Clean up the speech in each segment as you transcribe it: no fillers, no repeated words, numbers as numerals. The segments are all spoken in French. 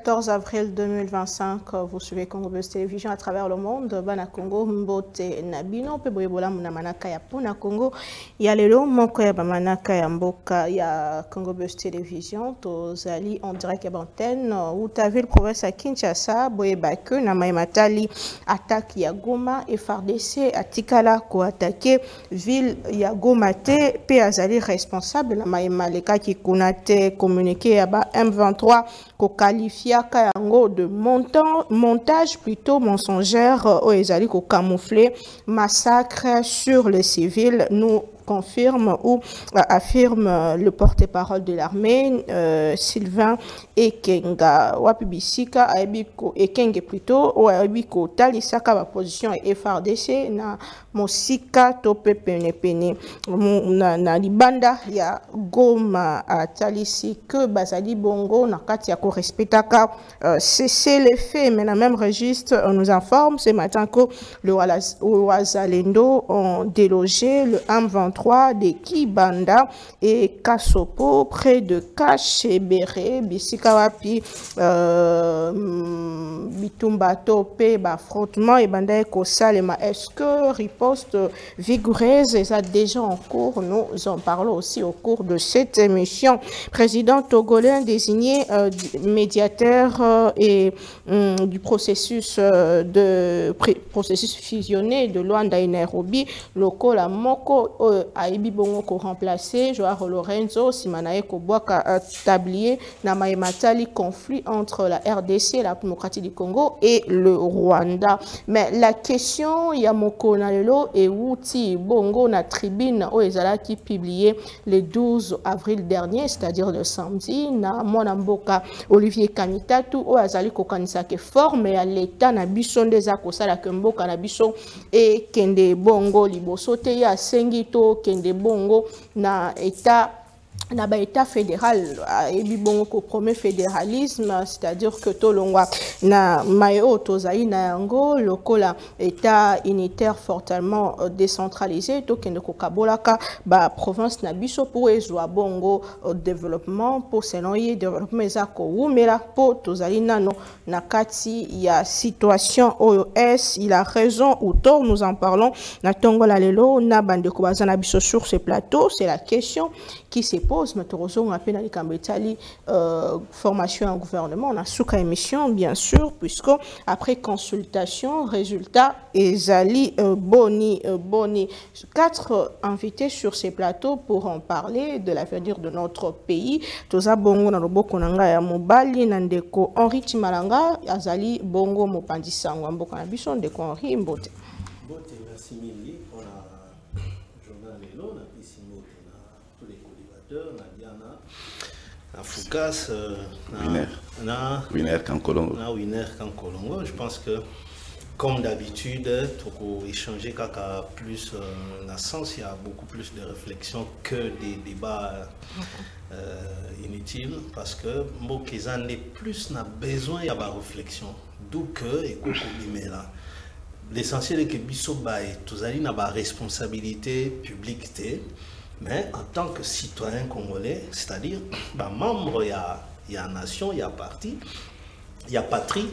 14 avril 2025, vous suivez Congo Buzz Télévision à travers le monde. Bana Congo, Mbote Nabino, Peboyebola Munamanaka ya Pona Congo. Ya lelo moko ya bamanaka ya mboka ya Congo Buzz Télévision. Tozali en direct à l'antenne. Outaville province à Kinshasa, Boyebake, Namaematali, attaque ya Goma, FARDC, Atikala, ko attaqué ville ya Goma te, pe azali responsable Namaemaleka qui kunate communiqué à M23 ko qualifia kayango de montage plutôt mensongère ou ezali ko camoufler massacre sur les civils. Nous confirme ou affirme le porte-parole de l'armée Sylvain Ekenga Wapibisika Aibiko Ekenge plutôt ou Aibiko Talisaka la position FARDC na Mosika tope pene pene na libanda ya Goma Talisi que Bazali Bongo na kati ya ko respectaka cesser les faits. Mais dans le même registre on nous informe ce matin que le Wazalendo ont délogé le M23 de Kibanda et Kasopo près de Kachebere Bisikawapi Bitumbato pe affrontement et Banda Kosalema. Est-ce que riposte vigoureuse est déjà en cours? Nous en parlons aussi au cours de cette émission. Président togolais désigné médiateur et du processus fusionné de Luanda et Nairobi, Lokola Moko Aibi Bongo ko remplacé Joao Lorenzo Simanae Kobwaka tablier na Maïmatali conflit entre la RDC, la démocratie du Congo et le Rwanda. Mais la question Yamoko Nalelo et Wuti Bongo na tribune au Ezala qui publié le 12 avril dernier, c'est-à-dire le samedi, na Monamboka Olivier Kanitatu au Azali Kokanisa ke forme à l'état na bison des akosala Kemboka na bison et Kende Bongo Libosote ya Sengito Kende Bongo na état fédéral et bon ko promet fédéralisme, c'est-à-dire que tolongwa na mayo tozaï na yango lokola état unitaire fortement décentralisé to kende ko kabolaka ba province na biso pour ezwa bongo développement pour senoye développement ezako wumela po tozaï nano na kati ya situation OES. Il a raison ou tort, nous en parlons na tongola lelo na bande ko bazana biso sur ce plateau. C'est la question qui se pose. Mais on appelle à l'Ikambetali formation en gouvernement. On a souka émission, bien sûr, puisque après consultation, résultat, Ezali Boni. 4 invités sur ces plateaux pour en parler de l'avenir de notre pays. Toza Bongo Naloboko Nanga ya Mobali, Nandeko Henri Timalanga, Azali Bongo Mopandisango, Mboko Nabison, Ndeko Henri Mbote. Mbote, merci Mili. On a journal Lélo, on a Pissimo, tous les collivateurs, Diana, Foukas, Winner Kankolongo. Je pense que, comme d'habitude, pour échanger plus dans le sens, il y a beaucoup plus de réflexion que des débats inutiles, parce que Mokezan est plus n'a besoin de réflexion. D'où que, et là. L'essentiel est que Bissobaye, tous allez na responsabilité publique, mais en tant que citoyen congolais, c'est-à-dire membre, il y a nation, il y a parti, il y a patrie,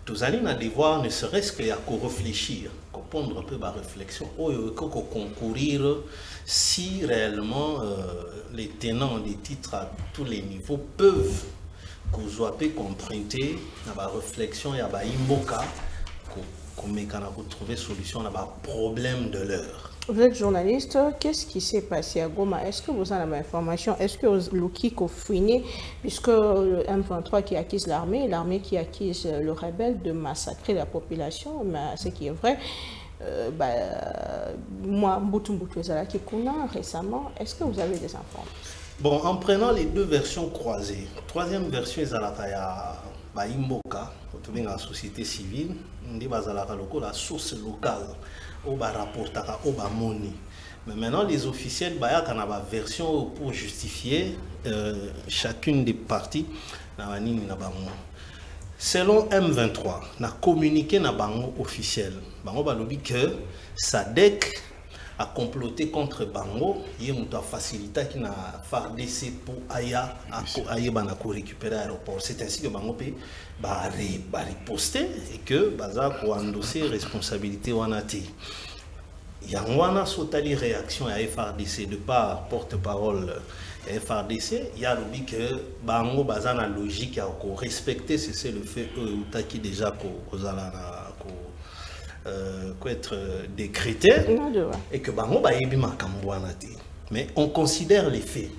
tous allez na devoir ne serait-ce qu'il y a qu'à réfléchir, comprendre un peu ma réflexion, qu'à concourir si réellement les tenants des titres à tous les niveaux peuvent comprendre ma réflexion, il y a imboka pour trouver solution à un problème de l'heure. Vous êtes journaliste, qu'est-ce qui s'est passé à Goma? Est-ce que vous avez l'information? Est-ce que Luki Kofouine, puisque le M23 qui accuse l'armée qui accuse le rebelle de massacrer la population, mais ce qui est vrai, moi, Mbutumbutu Ezalaki Kuna récemment, est-ce que vous avez des informations? Bon, en prenant les deux versions croisées, troisième version Ezalakaya Imboka, la société civile, la source locale, mais maintenant les officiels, il y a une version pour justifier chacune des parties. Selon M23, on a communiqué na bango officiel. Bango balobi que SADC a comploté contre Bango, il a facilité qui n'a FARDC pour Aya récupérer l'aéroport. C'est ainsi que Bango a riposté et que Baza a endossé responsabilité wanati. Il y a une réaction à FARDC de par porte-parole FARDC. Il y a dit que Bango Baza na logique à respecter c'est le fait qui déjà être décrété et que Bango ba yebi makambo wana te. Mais on considère les faits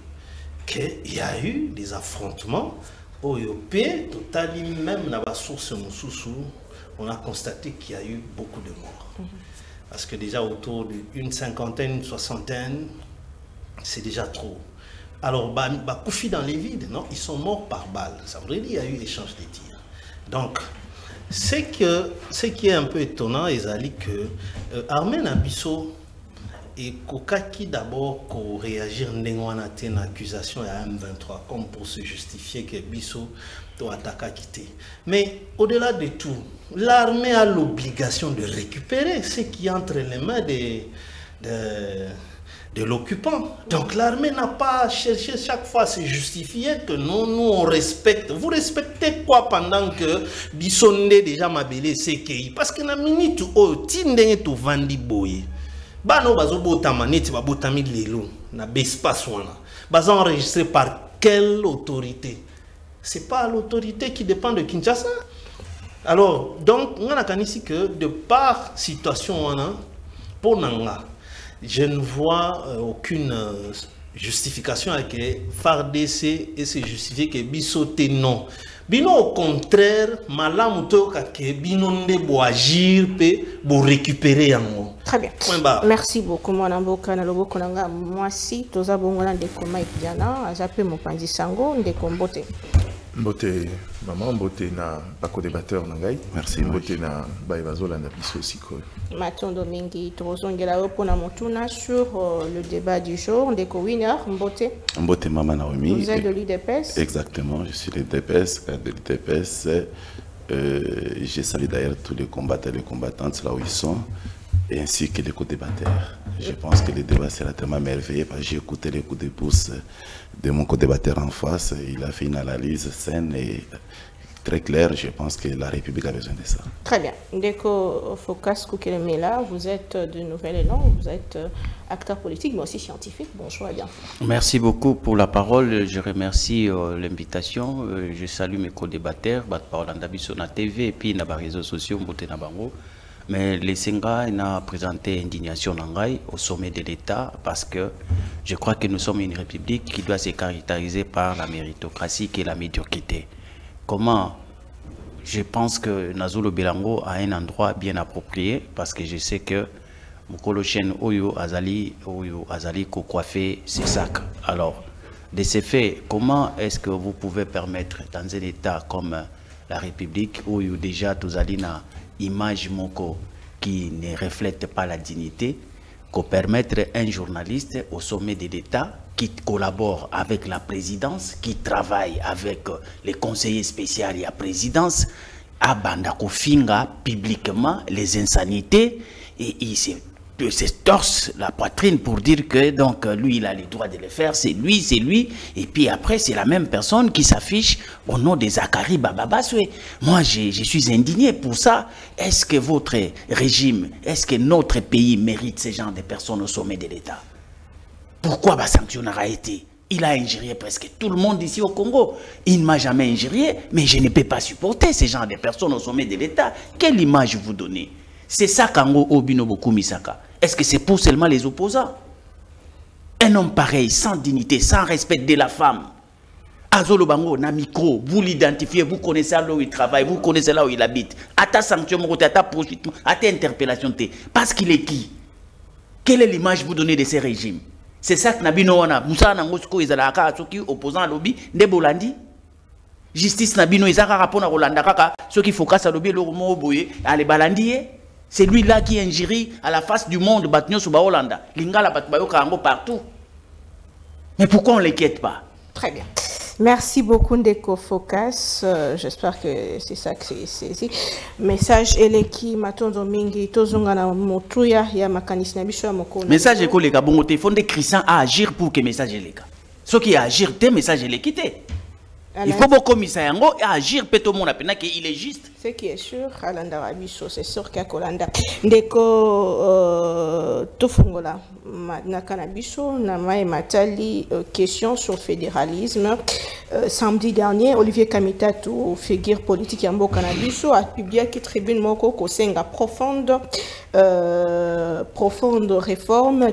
qu'il y a eu des affrontements au Yopé, totalement même dans la source Moussoussou, on a constaté qu'il y a eu beaucoup de morts. Parce que déjà autour d'une cinquantaine, une soixantaine, c'est déjà trop. Alors, Koufi dans les vides, non, ils sont morts par balle. Ça veut dire qu'il y a eu échange de tirs. Donc, ce qui est un peu étonnant, Ezali, que Armen Abisso et Kokaki d'abord pour réagir à une accusation à M23, comme pour se justifier que Bisso doit attaquer quitté. Mais au-delà de tout, l'armée a l'obligation de récupérer ce qui entre les mains de l'occupant. Donc l'armée n'a pas cherché chaque fois à se justifier que non, nous on respecte. Vous respectez quoi pendant que Bissonde déjà m'a belé CKI? Parce que na minute où tindenge tu vandi boye. Bano bazo botama neti ba botami lelo na bespace wana. Bazo enregistré par quelle autorité? C'est pas l'autorité qui dépend de Kinshasa. Alors donc on a ici que de par situation wana pour nanga je ne vois aucune justification avec FARDC et se justifier que Bissoté non. Bino au contraire, malamuto que Bino ne bo agir pour récupérer yango. Très bien. Merci beaucoup Mwana Mboka na loboko nanga mwasi toza bongola ndeko Mike Diana azape mopanzi sango ndeko Mbote. Mbote maman Mbote na bako débatteur nangai. Merci Mbote na baevazola na biso siko. Matondo mingi tozongela opona motuna sur le débat du jour ndeko Winner Mbote. Mbote Maman Naomi. Vous êtes de l'UDPS? Exactement, je suis de l'UDPS, de l'UDPS. Je salue d'ailleurs tous les combattants et les combattantes là où ils sont, et ainsi que les co-débatteurs. Je pense que le débat sera tellement merveilleux parce que j'ai écouté les coups de pouce de mon co-débatteur en face. Il a fait une analyse saine et très claire. Je pense que la République a besoin de ça. Très bien. Ndeko Focas Koukelemela, vous êtes de Nouvel-Élan, vous êtes acteur politique mais aussi scientifique. Bonjour et bien. Merci beaucoup pour la parole. Je remercie l'invitation. Je salue mes co-débatteurs, Batparole Andabiso na TV et puis na réseaux sociaux Mbote na Bango. Mais les Senga n'a présenté indignation nangai au sommet de l'État parce que je crois que nous sommes une république qui doit se caractériser par la méritocratie et la médiocrité. Comment? Je pense que Nazolo Belango a un endroit bien approprié parce que je sais que Mokolo Chen Oyo Azali ko coiffer ses sacs. Alors, de ces faits, comment est-ce que vous pouvez permettre dans un État comme la République où déjà tous alina image moko qui ne reflète pas la dignité, qu'on permettre un journaliste au sommet de l'État qui collabore avec la présidence, qui travaille avec les conseillers spéciaux et la présidence, à Bandako Finga publiquement les insanités et il se torse la poitrine pour dire que donc lui il a le droit de le faire, c'est lui, et puis après c'est la même personne qui s'affiche au nom de Zakari Bababaswe. Moi je suis indigné pour ça. Est-ce que votre régime, est-ce que notre pays mérite ce genre de personnes au sommet de l'État? Pourquoi la sanction n'a été? Il a injurié presque tout le monde ici au Congo. Il ne m'a jamais injurié, mais je ne peux pas supporter ce genre de personnes au sommet de l'État. Quelle image vous donnez? C'est ça Kango Obinoboku Misaka. Est-ce que c'est pour seulement les opposants? Un homme pareil, sans dignité, sans respect de la femme. Azolo Bango, na micro, vous l'identifiez, vous connaissez là où il travaille, vous connaissez là où il habite. À ta sanction, à ta poursuite, à ta interpellation, parce qu'il est qui? Quelle est l'image que vous donnez de ces régimes? C'est ça que Nabino wana, Moussa Nangosko Izalaka, ceux qui opposants à lobby, Ndebolandi. Justice Nabino Izaka Rapona Rolanda Kaka, ceux qui focusent à lobby, le Romo Boye, à les balandier. C'est lui là qui injurie à la face du monde, Batnyo Suba Hollanda. Lingala Batbayo Karango partout. Mais pourquoi on ne l'inquiète pas? Très bien. Merci beaucoup Ndeko Focus. J'espère que c'est ça que c'est saisi. Message eleki matondo mingi tozonga na motuya ya makanisi na biso ya mokolo. Message eko leka bongo te fondé Christian à agir pour que message eleka. Ce qui agir te message eleki. Il faut beaucoup commissaire yango agir peut tout le monde apena que il est juste. Ce qui est sûr alanda rabiso c'est sûr qu'à Kolanda Ndeko tofungola na canabiso na mai matali question sur fédéralisme. Samedi dernier Olivier Kamitatu figure politique ya mboka na biso a publié que tribune moko ko senga profonde réforme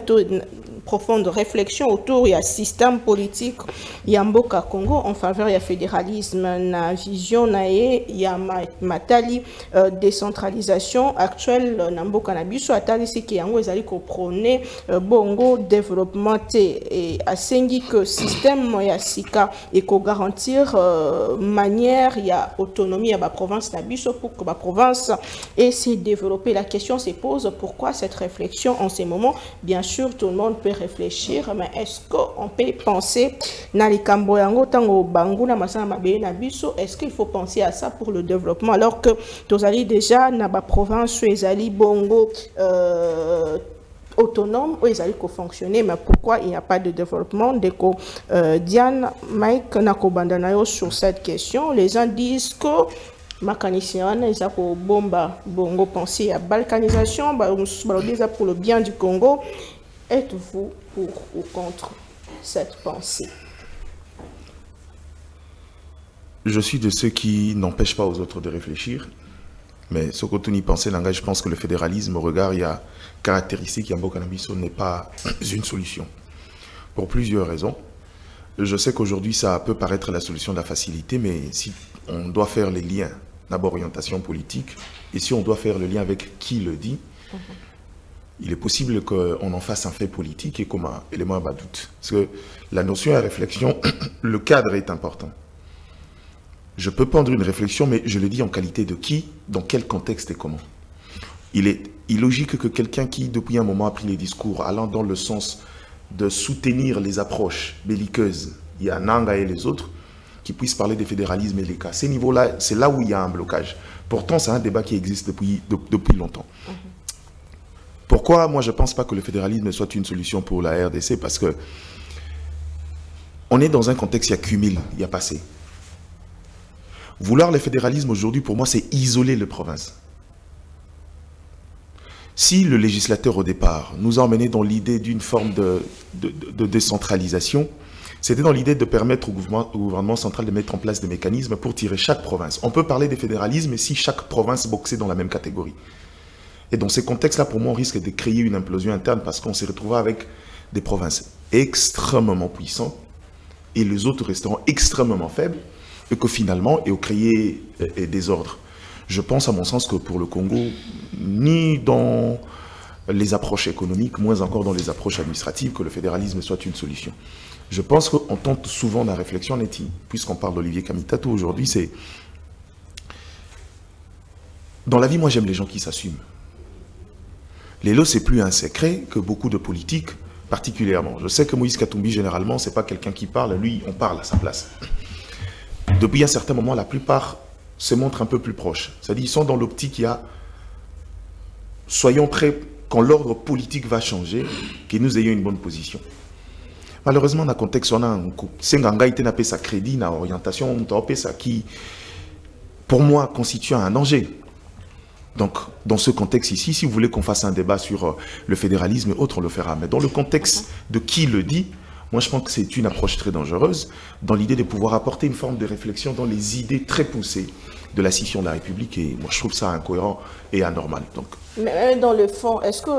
profonde réflexion autour du système politique Yamboka Congo en faveur du fédéralisme na vision nae ya matali décentralisation actuelle Namboka na biso atali ce qui yango ezali ko prôner bongo développement et asengi que système ya sika et ko garantir manière ya autonomie ya ba province na biso pour que ba province et se développer. La question se pose pourquoi cette réflexion en ce moment. Bien sûr tout le monde peut réfléchir, mais est-ce qu'on peut penser na likambo yango tango bangu na masana mabe na biso, est-ce qu'il faut penser à ça pour le développement alors que tozali déjà na ba province ezali bongo autonome ou ezali ko fonctionner, mais pourquoi il n'y a pas de développement? Deko Diane Mike nako bandanayo sur cette question. Les gens disent que mécanicien ils ont bomba bongo penser à balkanisation pour le bien du Congo. Êtes-vous pour ou contre cette pensée? Je suis de ceux qui n'empêchent pas aux autres de réfléchir. Mais ce que tu y pensais, je pense que le fédéralisme, au regard, il y a caractéristique, Yambo Canabiso n'est pas une solution. Pour plusieurs raisons. Je sais qu'aujourd'hui, ça peut paraître la solution de la facilité, mais si on doit faire les liens, d'abord orientation politique, et si on doit faire le lien avec qui le dit, il est possible qu'on en fasse un fait politique et comme un élément à doute. Parce que la notion de réflexion, le cadre est important. Je peux prendre une réflexion, mais je le dis en qualité de qui, dans quel contexte et comment. Il est illogique que quelqu'un qui, depuis un moment, a pris les discours allant dans le sens de soutenir les approches belliqueuses, il y a Nanga et les autres, qui puissent parler des fédéralismes et les cas. Ces niveaux-là, c'est là où il y a un blocage. Pourtant, c'est un débat qui existe depuis longtemps. Pourquoi moi je ne pense pas que le fédéralisme soit une solution pour la RDC? Parce que on est dans un contexte, il y a cumul, il y a passé. Vouloir le fédéralisme aujourd'hui, pour moi, c'est isoler les provinces. Si le législateur au départ nous a emmenés dans l'idée d'une forme de décentralisation, c'était dans l'idée de permettre au gouvernement central de mettre en place des mécanismes pour tirer chaque province. On peut parler de fédéralisme si chaque province boxait dans la même catégorie. Et dans ces contextes-là, pour moi, on risque de créer une implosion interne parce qu'on s'est retrouvé avec des provinces extrêmement puissantes et les autres resteront extrêmement faibles et que finalement, il faut créer des désordres. Je pense à mon sens que pour le Congo, ni dans les approches économiques, moins encore dans les approches administratives, que le fédéralisme soit une solution. Je pense qu'on tente souvent la réflexion, puisqu'on parle d'Olivier Kamitatu aujourd'hui, c'est... Dans la vie, moi j'aime les gens qui s'assument. L'élo, c'est plus un secret que beaucoup de politiques, particulièrement. Je sais que Moïse Katumbi, généralement, c'est pas quelqu'un qui parle, lui, on parle à sa place. Depuis un certain moment, la plupart se montrent un peu plus proches. C'est-à-dire, ils sont dans l'optique, il y a... Soyons prêts, quand l'ordre politique va changer, que nous ayons une bonne position. Malheureusement, dans le contexte, on a un crédit, une orientation, qui, pour moi, constitue un danger. Donc, dans ce contexte ici, si vous voulez qu'on fasse un débat sur le fédéralisme et autres, on le fera. Mais dans le contexte de qui le dit, moi je pense que c'est une approche très dangereuse dans l'idée de pouvoir apporter une forme de réflexion dans les idées très poussées de la scission de la République. Et moi je trouve ça incohérent et anormal. Donc. Mais dans le fond, est-ce que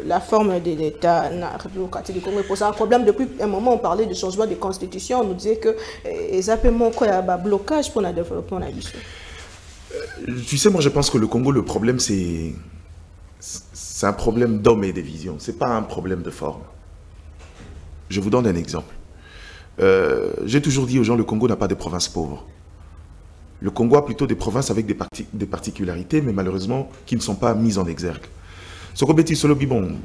la forme de l'État démocratique du Congo pose un problème? Depuis un moment, on parlait de changement de constitution. On nous disait que exactement quoi, il y a un blocage pour le développement de la mission. Tu sais, moi je pense que le Congo, le problème c'est un problème d'hommes et de visions. Ce n'est pas un problème de forme. Je vous donne un exemple. J'ai toujours dit aux gens, le Congo n'a pas de provinces pauvres. Le Congo a plutôt des provinces avec des particularités, mais malheureusement qui ne sont pas mises en exergue.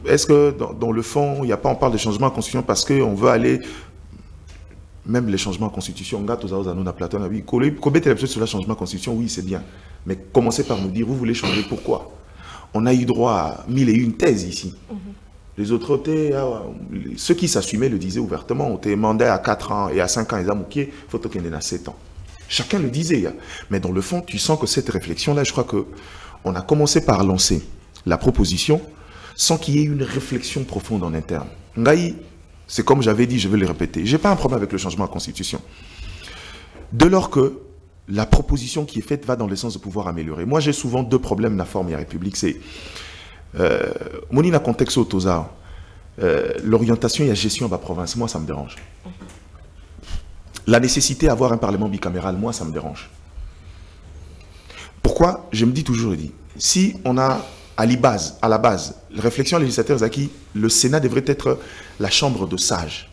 Est-ce que dans le fond, on parle de changement de constitution parce qu'on veut aller... même les changements de constitution, on a Platon, oui, sur le changement de constitution, oui, c'est bien. Mais commencez par nous dire, vous voulez changer, pourquoi? On a eu droit à 1001 thèses ici. Les autres, ceux qui s'assumaient le disaient ouvertement, on était mandé à 4 ans et à 5 ans, ils ont il faut qu'il y ait à 7 ans. Chacun le disait. Mais dans le fond, tu sens que cette réflexion-là, je crois qu'on a commencé par lancer la proposition sans qu'il y ait une réflexion profonde en interne. Ngaï, c'est comme j'avais dit, je vais le répéter, je n'ai pas un problème avec le changement de la Constitution. Dès lors que la proposition qui est faite va dans le sens de pouvoir améliorer. Moi, j'ai souvent 2 problèmes dans la forme de la République. C'est Monina contexte au Tosa, l'orientation et la gestion de la province, moi ça me dérange. La nécessité d'avoir un parlement bicaméral, moi ça me dérange. Pourquoi? Je me dis toujours, si on a à la base, la réflexion législative qui le Sénat devrait être la chambre de sages.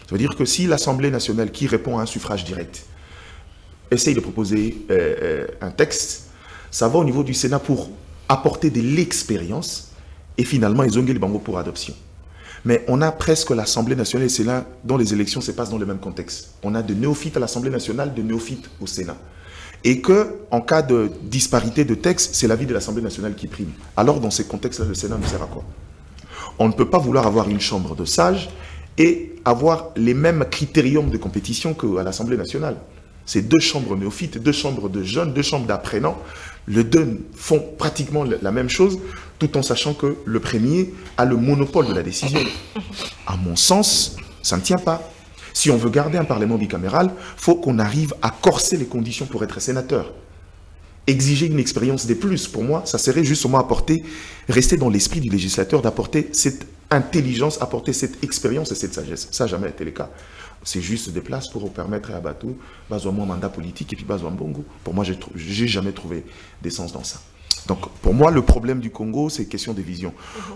Ça veut dire que si l'Assemblée nationale qui répond à un suffrage direct essaye de proposer un texte, ça va au niveau du Sénat pour apporter de l'expérience et finalement ils ont les bambous pour adoption. Mais on a presque l'Assemblée nationale et le Sénat dont les élections se passent dans le même contexte. On a de néophytes à l'Assemblée nationale, de néophytes au Sénat. Et qu'en cas de disparité de texte, c'est l'avis de l'Assemblée nationale qui prime. Alors dans ces contextes-là, le Sénat nous sert à quoi? On ne peut pas vouloir avoir une chambre de sages et avoir les mêmes critériums de compétition qu'à l'Assemblée nationale. C'est 2 chambres néophytes, 2 chambres de jeunes, 2 chambres d'apprenants. Les 2 font pratiquement la même chose, tout en sachant que le premier a le monopole de la décision. À mon sens, ça ne tient pas. Si on veut garder un parlement bicaméral, il faut qu'on arrive à corser les conditions pour être sénateur. Exiger une expérience des plus, pour moi, ça serait justement rester dans l'esprit du législateur, d'apporter cette intelligence, apporter cette expérience et cette sagesse. Ça n'a jamais été le cas. C'est juste des places pour permettre à Batou, un mandat politique et puis un bongo. Pour moi, je n'ai jamais trouvé d'essence dans ça. Donc, pour moi, le problème du Congo, c'est question de vision.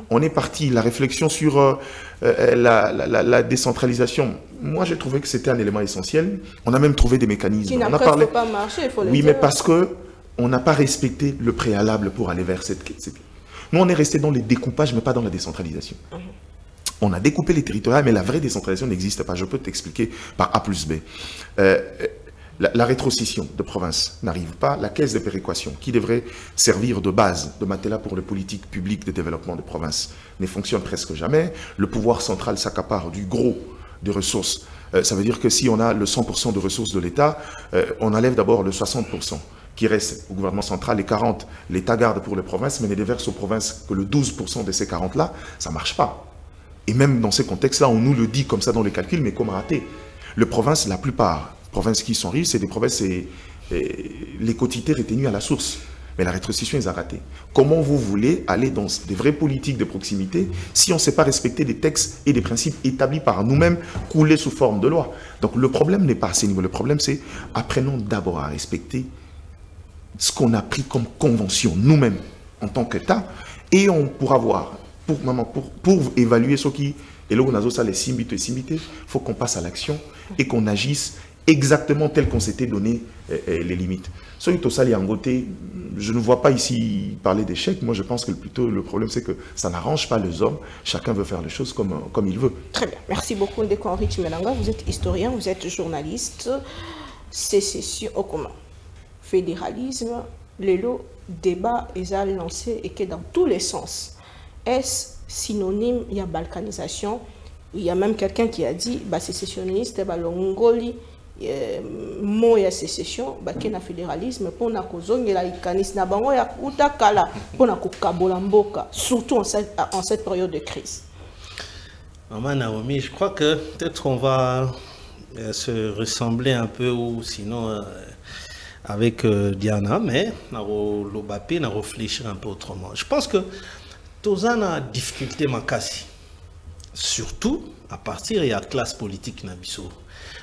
On est parti, la réflexion sur la décentralisation. Moi, j'ai trouvé que c'était un élément essentiel. On a même trouvé des mécanismes. Qui n'a presque pas marché, il faut le dire. Oui, mais parce qu'on n'a pas respecté le préalable pour aller vers cette... Nous, on est resté dans les découpages, mais pas dans la décentralisation. On a découpé les territoires, mais la vraie décentralisation n'existe pas. Je peux t'expliquer par A plus B. La rétrocession de province n'arrive pas. La caisse de péréquation, qui devrait servir de base, de matelas pour les politiques publiques de développement de province, ne fonctionne presque jamais. Le pouvoir central s'accapare du gros des ressources. Ça veut dire que si on a le 100% de ressources de l'État, on enlève d'abord le 60% qui reste au gouvernement central, les 40%, l'État garde pour les provinces, mais ne déverse aux provinces que le 12% de ces 40%-là, ça ne marche pas. Et même dans ces contextes-là, on nous le dit comme ça dans les calculs, mais comme raté. Les provinces, la plupart, provinces qui sont riches, c'est des provinces, les quotités retenues à la source. Mais la rétrocession, ils ont raté. Comment vous voulez aller dans des vraies politiques de proximité si on ne sait pas respecter des textes et des principes établis par nous-mêmes, coulés sous forme de loi? Donc le problème n'est pas à ce niveau. Le problème, c'est apprenons d'abord à respecter ce qu'on a pris comme convention nous-mêmes en tant qu'État, et on pourra voir, pour évaluer ce qui est là où on a ça les simbités, il faut qu'on passe à l'action et qu'on agisse exactement tel qu'on s'était donné les limites. Je ne vois pas ici parler d'échec. Moi, je pense que plutôt le problème, c'est que ça n'arrange pas les hommes. Chacun veut faire les choses comme il veut. Très bien. Merci beaucoup, Ndeko Henri Chimelanga. Vous êtes historien, vous êtes journaliste. Sécession au commun. Fédéralisme, le débat est lancé et que dans tous les sens. Est-ce synonyme, il y a balkanisation? Il y a même quelqu'un qui a dit, sécessionniste, l'ongoli, mot ya sécession, qui est fédéralisme, pour na kozongela ikanis na bango ya utakala, pour na kokabola mboka, surtout en cette période de crise. Maman Naomi, je crois que peut-être on va se ressembler un peu, ou sinon avec Diana, mais on va réfléchir un peu autrement. Je pense que tous en a difficulté makasi, surtout à partir de la classe politique nabiso.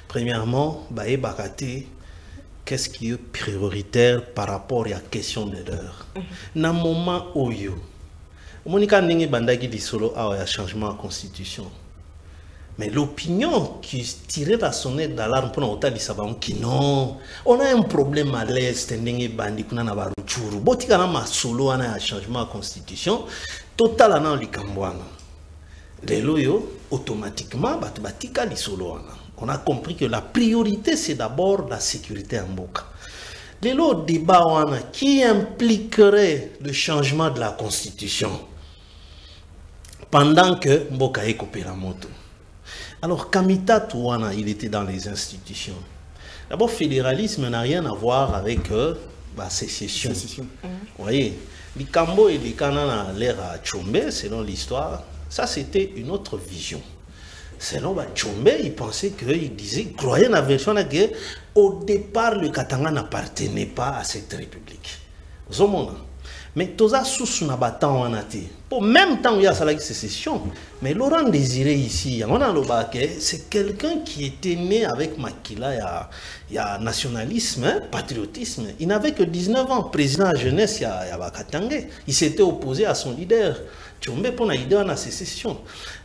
Premièrement, qu'est-ce qui est prioritaire par rapport à la question de l'heure. Dans le moment où il y a un changement de la constitution, mais l'opinion qui tirait la sonnette d'alarme pour nous dire non, on a un problème à l'est, un changement de constitution, total en l'ikambouana. Les loyaux, automatiquement, batika li solo. On a compris que la priorité, c'est d'abord la sécurité en Mboka. Dès l'autre débat qui impliquerait le changement de la Constitution pendant que Mboka est coupé la moto. Alors, Kamita Touana, il était dans les institutions. D'abord, fédéralisme n'a rien à voir avec la sécession. Vous voyez, les Kambo et les Kanana à l'ère à Tchombe, selon l'histoire, ça c'était une autre vision. Selon Tchombe, il pensait qu'il disait, il croyait dans la version que au départ, le Katanga n'appartenait pas à cette république. Vous voyez, mais tout ça sous na batan en athée. Pour même temps où il y a la sécession, mais Laurent Désiré ici, on a le baquet, c'est quelqu'un qui était né avec Makila, il y a nationalisme, hein, patriotisme. Il n'avait que 19 ans, président de la jeunesse, il y a Bakatangé. Il s'était opposé à son leader. Tchombe pour l'idée de la sécession.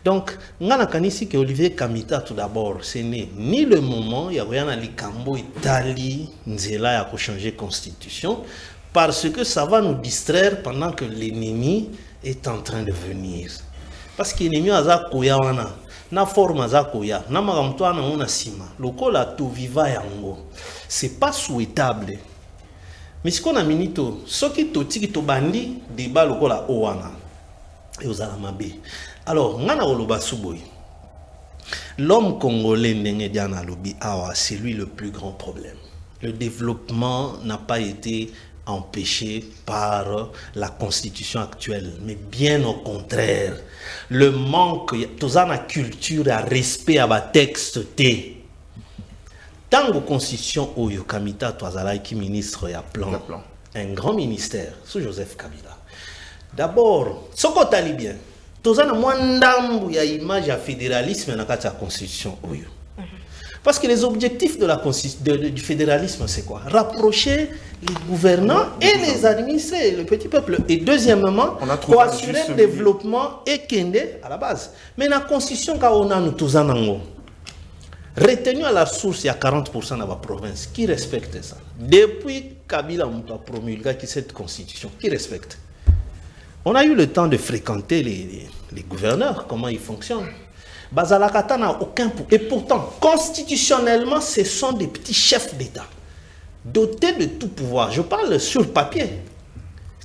Donc, on a ici que Olivier Kamita tout d'abord, ce n'est ni le moment, il y a rien à l'Ikambo, Italie, Nzela a changé de constitution. Parce que ça va nous distraire pendant que l'ennemi est en train de venir. Parce que l'ennemi a koya wana, na forme a koya, na magamtoa na una sima, lokola to viva yango. C'est pas souhaitable. Mais ce qu'on a minito, ce qui toti to bandi débat lokola owana et aux alamabe. Alors, ngana oloba suboy. L'homme congolais ndenge diana lobi awa, c'est lui le plus grand problème. Le développement n'a pas été empêché par la constitution actuelle, mais bien au contraire, le manque de culture et respect à la texte T. Tant que constitution Oyo Kamita Toazala qui ministre a plan, un grand ministère sous Joseph Kabila. D'abord, ce qu'on t'a dit bien, Tozana mwandambu ya image à fédéralisme dans la constitution Oyo. Parce que les objectifs de du fédéralisme, c'est quoi? Rapprocher les gouvernants et les administrés, le petit peuple. Et deuxièmement, pour assurer le développement et Kende à la base. Mais la constitution, quand on a nous tous en ango, retenu à la source, il y a 40% dans la province. Qui respecte ça? Depuis Kabila a promulgué cette constitution, qui respecte? On a eu le temps de fréquenter les gouverneurs, comment ils fonctionnent. Bazalakata n'a aucun pouvoir. Et pourtant, constitutionnellement, ce sont des petits chefs d'État, dotés de tout pouvoir. Je parle sur papier,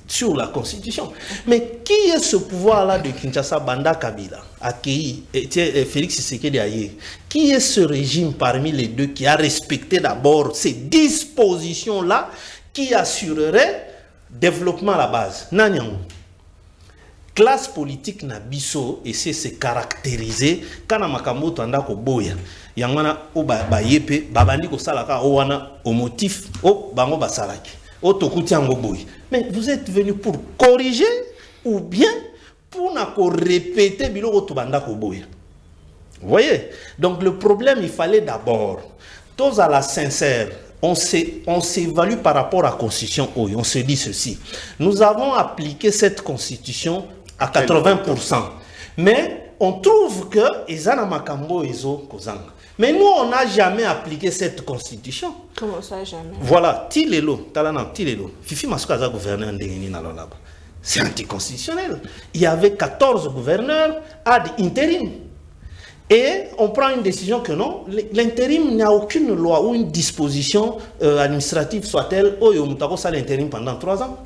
sur la Constitution. Mais qui est ce pouvoir-là de Kinshasa, Banda Kabila, accueilli, Félix Tshisekedi Aye? Qui est ce régime parmi les deux qui a respecté d'abord ces dispositions-là qui assureraient le développement à la base? Nanyang. Classe politique na biso et c'est se caractériser kana makambo tanda ko boya yangana o ba yepe babandi ko salaka o wana au motif o bango basalaki o tokuti yango boy. Mais vous êtes venu pour corriger ou bien pour na ko répéter biloko to banda ko boya. Vous voyez? Donc le problème, il fallait d'abord tous à la sincère. On s'évalue par rapport à la Constitution. On se dit ceci. Nous avons appliqué cette Constitution à 80%. Mais on trouve que Ezana Makambo Ezo Kozanga. Mais nous, on n'a jamais appliqué cette Constitution. Comment ça, jamais? Voilà, Tilelo, Talana, Tilelo. Fifi Masukaza gouverneur Ndengeni Nalolaba. C'est anticonstitutionnel. Il y avait 14 gouverneurs ad interim. Et on prend une décision que non, l'intérim n'a aucune loi ou une disposition administrative, soit-elle, ou l'intérim pendant 3 ans.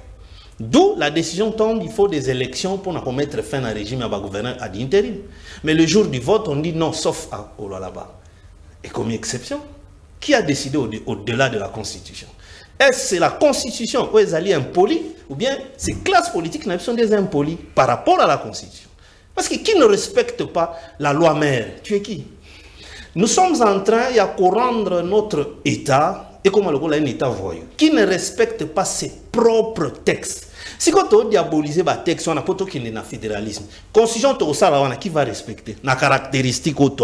D'où la décision tombe, il faut des élections pour mettre fin à un régime à gouvernement à l'intérim. Mais le jour du vote, on dit non, sauf à Ololaba. Et comme exception, qui a décidé au-delà de la Constitution? Est-ce que c'est la Constitution où les alliés impolis, ou bien ces classes politiques sont des impolis par rapport à la Constitution? Parce que qui ne respecte pas la loi mère, tu es qui? Nous sommes en train de rendre notre État, et comme on a un État voyou, qui ne respecte pas ses propres textes. Si quand on diabolise les textes, on a pas tout qui est dans le fédéralisme. Constitution, qui va respecter la caractéristique de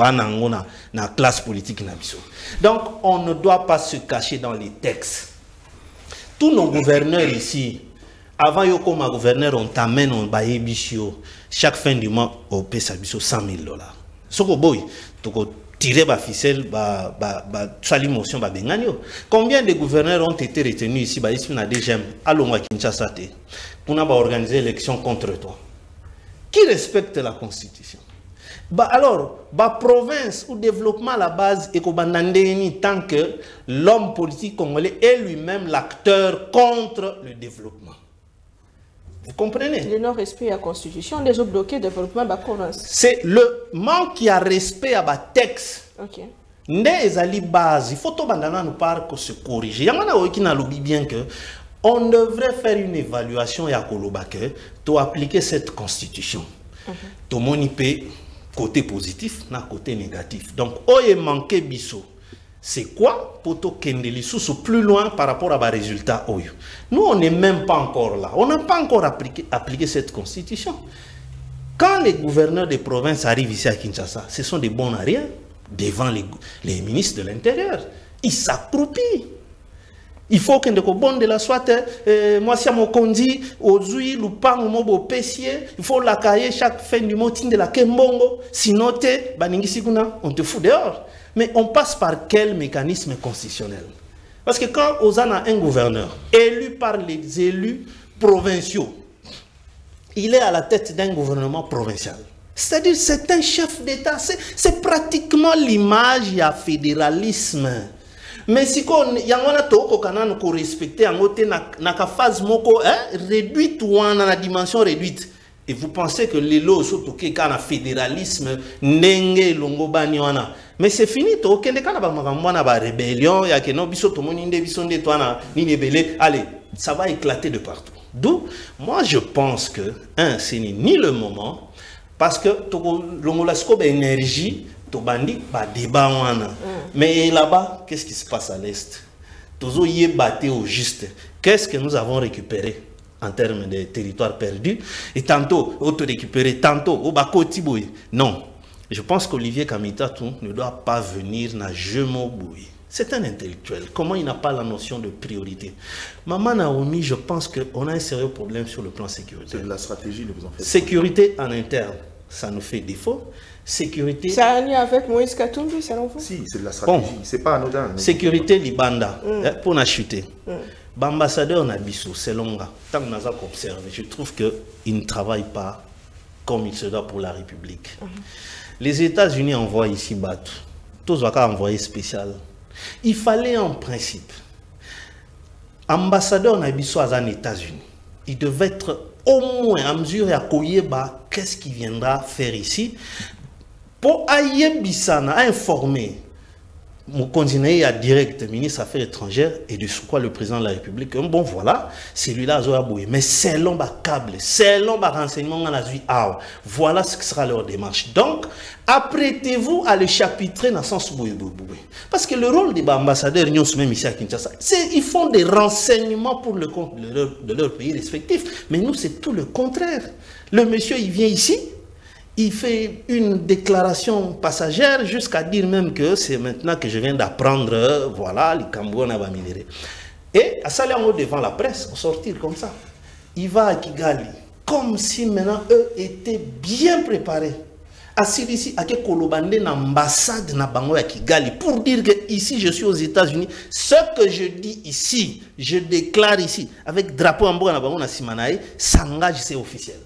la classe politique. Donc, on ne doit pas se cacher dans les textes. Tous nos gouverneurs ici, avant yo comme gouverneur, on t'amène en baïbichio. Chaque fin du mois, on paie ça $100 000. Ce que boy, tu tirer la ficelle, motion, combien de gouverneurs ont été retenus ici, ici on a des gemmes, allons à Kinshasa, pour organiser l'élection contre toi? Qui respecte la Constitution? Bah alors, province ou développement à la base, et tant que l'homme politique congolais est lui-même l'acteur contre le développement. Vous comprenez? Le non-respect à la Constitution, déjà bloqué le développement de la province. C'est le manque qui a respect à la texte. Ok. Les base, il faut que nous se corriger. Il y a bien que on devrait faire une évaluation et à pour appliquer cette constitution. Tout le monde peut côté positif, na côté négatif. Donc, oye manqué biso. C'est quoi pour to kendeli sous plus loin par rapport à nos résultats oyo. Nous, on n'est même pas encore là. On n'a pas encore appliqué cette constitution. Quand les gouverneurs des provinces arrivent ici à Kinshasa, ce sont des bons à rien devant les ministres de l'Intérieur. Ils s'accroupissent. Il faut qu'il y ait des bonnes de la soit. Moi, si mon condi, aujourd'hui, l'upang, mobo pessier, il faut la cahier chaque fin du mois de la Kembongo. Sinon, on te fout dehors. Mais on passe par quel mécanisme constitutionnel? Parce que quand on a un gouverneur élu par les élus provinciaux, il est à la tête d'un gouvernement provincial. C'est-à-dire c'est un chef d'État. C'est pratiquement l'image du fédéralisme. Mais si on y a un respecter en na phase moko réduite ou en la dimension réduite, et vous pensez que les lots sont toqués quand fédéralisme nenge longo baniwana, mais c'est fini to kende kana ba makamwana ba rébellion ya ke no biso to moninde biso nde to na ni nebele, allez, ça va éclater de partout. D'où moi je pense que ce n'est ni le moment, parce que to longo la scope énergie Tobandi, bah débat wana. Mais là-bas, qu'est-ce qui se passe à l'Est? Tozo y est battu au juste. Qu'est-ce que nous avons récupéré en termes de territoires perdus? Et tantôt, auto-récupéré, tantôt, au bako tiboué. Non. Je pense qu'Olivier Kamitatou ne doit pas venir na jemo boué. C'est un intellectuel. Comment il n'a pas la notion de priorité? Maman Naomi, je pense qu'on a un sérieux problème sur le plan sécuritaire. C'est de la stratégie, vous en faites. Sécurité en interne, ça nous fait défaut. Sécurité. Ça a un lien avec Moïse Katumbi, ça l'enfant? Si, c'est de la stratégie. Bon. C'est pas anodin. Sécurité Libanda, pour la chuter. L'ambassadeur Nabiso, c'est longa. Tant que nous avons observé, je trouve qu'il ne travaille pas comme il se doit pour la République. Les États-Unis envoient ici Batou. Tous les envoyés spécial. Il fallait en principe, ambassadeur Nabiso aux États-Unis, il devait être au moins en mesure à Koyeba qu'est-ce qu'il viendra faire ici pour Ayebisana informer mon continent à direct ministre des Affaires étrangères et de quoi le président de la République. Bon voilà, celui-là a Zoaboué. Mais selon le câble, selon le renseignement, voilà ce que sera leur démarche. Donc, apprêtez-vous à le chapitrer dans le sens boué. Parce que le rôle des ambassadeurs, même ici à Kinshasa, c'est ils font des renseignements pour le compte de leur pays respectif. Mais nous, c'est tout le contraire. Le monsieur, il vient ici. Il fait une déclaration passagère jusqu'à dire même que c'est maintenant que je viens d'apprendre, voilà, les Cambouana va minérer. Et à saler en haut devant la presse, on sortir comme ça. Il va à Kigali, comme si maintenant eux étaient bien préparés. Assis ici, à Kolobande, l'ambassade na Bango à Kigali, pour dire que ici je suis aux États-Unis. Ce que je dis ici, je déclare ici, avec drapeau en bois na Bango na Simanaï, s'engage, c'est officiel.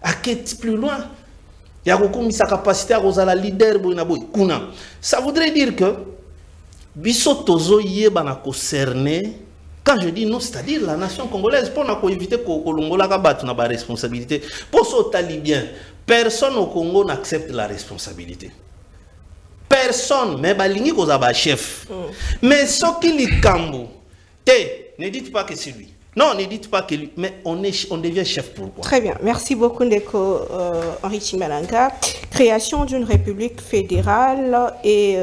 À quel plus loin? Il y a sa capacité à la leader. Ça voudrait dire que Bissotozo yeba concerné. Quand je dis nous, c'est-à-dire la nation congolaise, pour éviter que Kolongola batte na responsabilité. Pour ce talibien, personne au Congo n'accepte la responsabilité. Personne, mais balingi kozaba chef. Mais ce qui li kambo, ne dites pas que c'est lui. Non, ne dites pas que lui, mais on devient chef pourquoi? Très bien. Merci beaucoup, Ndeko Henri Chimalanga. Création d'une république fédérale et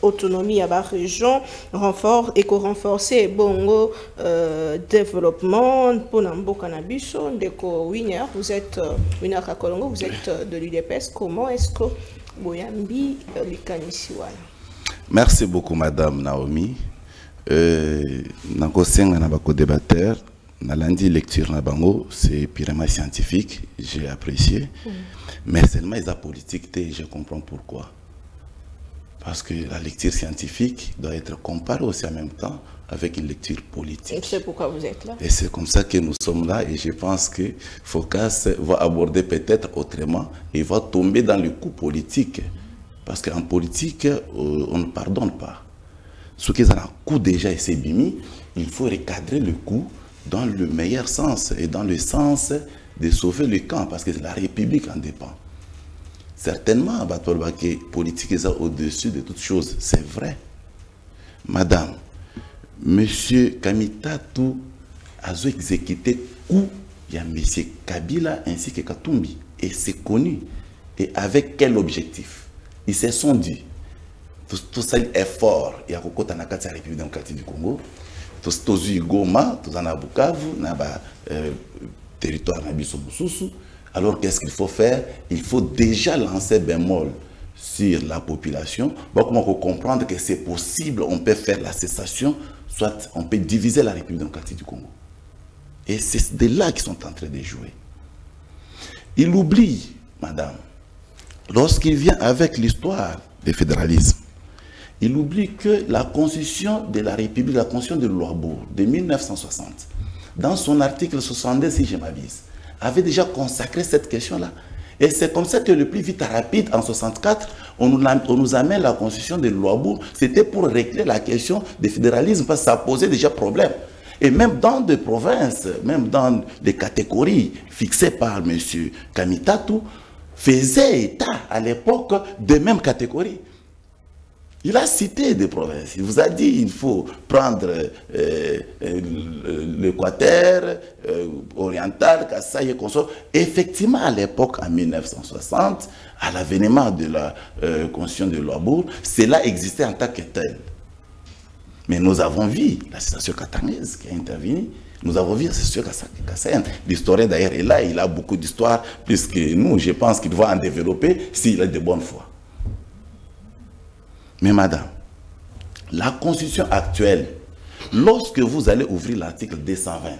autonomie à la région, renforcer bongo développement pour Nambo Cannabiso. Ndeko Winner, vous êtes Winner Kakolongo, vous êtes de l'UDPS. Comment est-ce que Boyambi Likanisiwala? Merci beaucoup, Madame Naomi. Nakosenga na bako débatteur. Na lundi lecture na bango, c'est purement scientifique, j'ai apprécié. Mais seulement les politique, je comprends pourquoi. Parce que la lecture scientifique doit être comparée aussi en même temps avec une lecture politique. Et c'est pourquoi vous êtes là. Et c'est comme ça que nous sommes là. Et je pense que Phocas va aborder peut-être autrement et va tomber dans le coup politique. Parce qu'en politique, on ne pardonne pas. Ce qui est un coup déjà et c'est bimi, il faut recadrer le coup dans le meilleur sens et dans le sens de sauver le camp, parce que la République en dépend. Certainement, que politique est au-dessus de toutes choses, c'est vrai. Madame, Monsieur Kamitatu a exécuté coup, il y a Monsieur Kabila ainsi que Katumbi, et c'est connu. Et avec quel objectif? Ils se sont dit, tout ça est fort, il y a beaucoup de la République démocratique du Congo, tout eu Goma, tout en Bukavu, territoire Nabiso Boussousou. Alors qu'est-ce qu'il faut faire? Il faut déjà lancer bémol sur la population. Bon, comment comprendre que c'est possible, on peut faire la cessation, soit on peut diviser la République démocratique du Congo. Et c'est de là qu'ils sont en train de jouer. Il oublie, madame, lorsqu'il vient avec l'histoire du fédéralisme, il oublie que la constitution de la République, la constitution de Louabourg de 1960, dans son article 62, si je m'avise, avait déjà consacré cette question-là. Et c'est comme ça que le plus vite rapide, en 64, on nous amène la constitution de Louabourg. C'était pour régler la question du fédéralisme, parce que ça posait déjà problème. Et même dans des provinces, même dans les catégories fixées par M. Kamitatu, faisait état à l'époque des mêmes catégories. Il a cité des provinces. Il vous a dit qu'il faut prendre l'Équateur, oriental, Kassai et consort. Effectivement, à l'époque, en 1960, à l'avènement de la constitution de Louabourg, cela existait en tant que tel. Mais nous avons vu la situation katangnaise qui a intervenu. Nous avons vu la situation kassaïenne. L'historien d'ailleurs est là, il a beaucoup d'histoires, plus que nous. Je pense qu'il va en développer s'il a de bonne foi. Mais madame, la constitution actuelle, lorsque vous allez ouvrir l'article 220,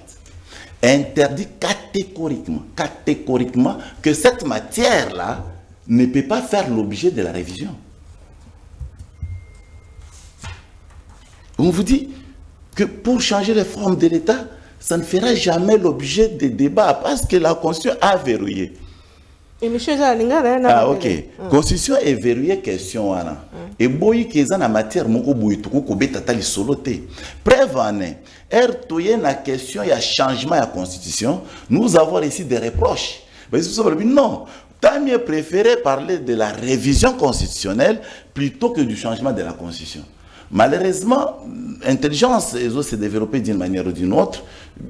interdit catégoriquement que cette matière-là ne peut pas faire l'objet de la révision. On vous dit que pour changer les formes de l'État, ça ne fera jamais l'objet de débats parce que la Constitution a verrouillé. Et monsieur Zalinga, ah, ok. Constitution est verrouillée question. Et boyi qui est en matière, moko boyi tout ko beta li soloté. Preuve en est, la question, il y a changement à la Constitution. Nous avons ici des reproches. Mais non. Tant mieux préférer parler de la révision constitutionnelle plutôt que du changement de la Constitution. Malheureusement, l'intelligence s'est développée d'une manière ou d'une autre.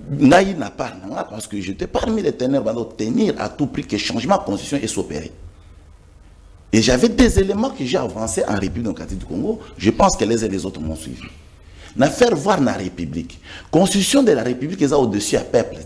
Naï n'a pas, parce que j'étais parmi les ténèbres à tenir à tout prix que le changement de constitution est s'opérer. Et j'avais des éléments que j'ai avancés en République démocratique du Congo. Je pense que les uns et les autres m'ont suivi. N'a faire voir la République. Constitution de la République est au-dessus à peuple.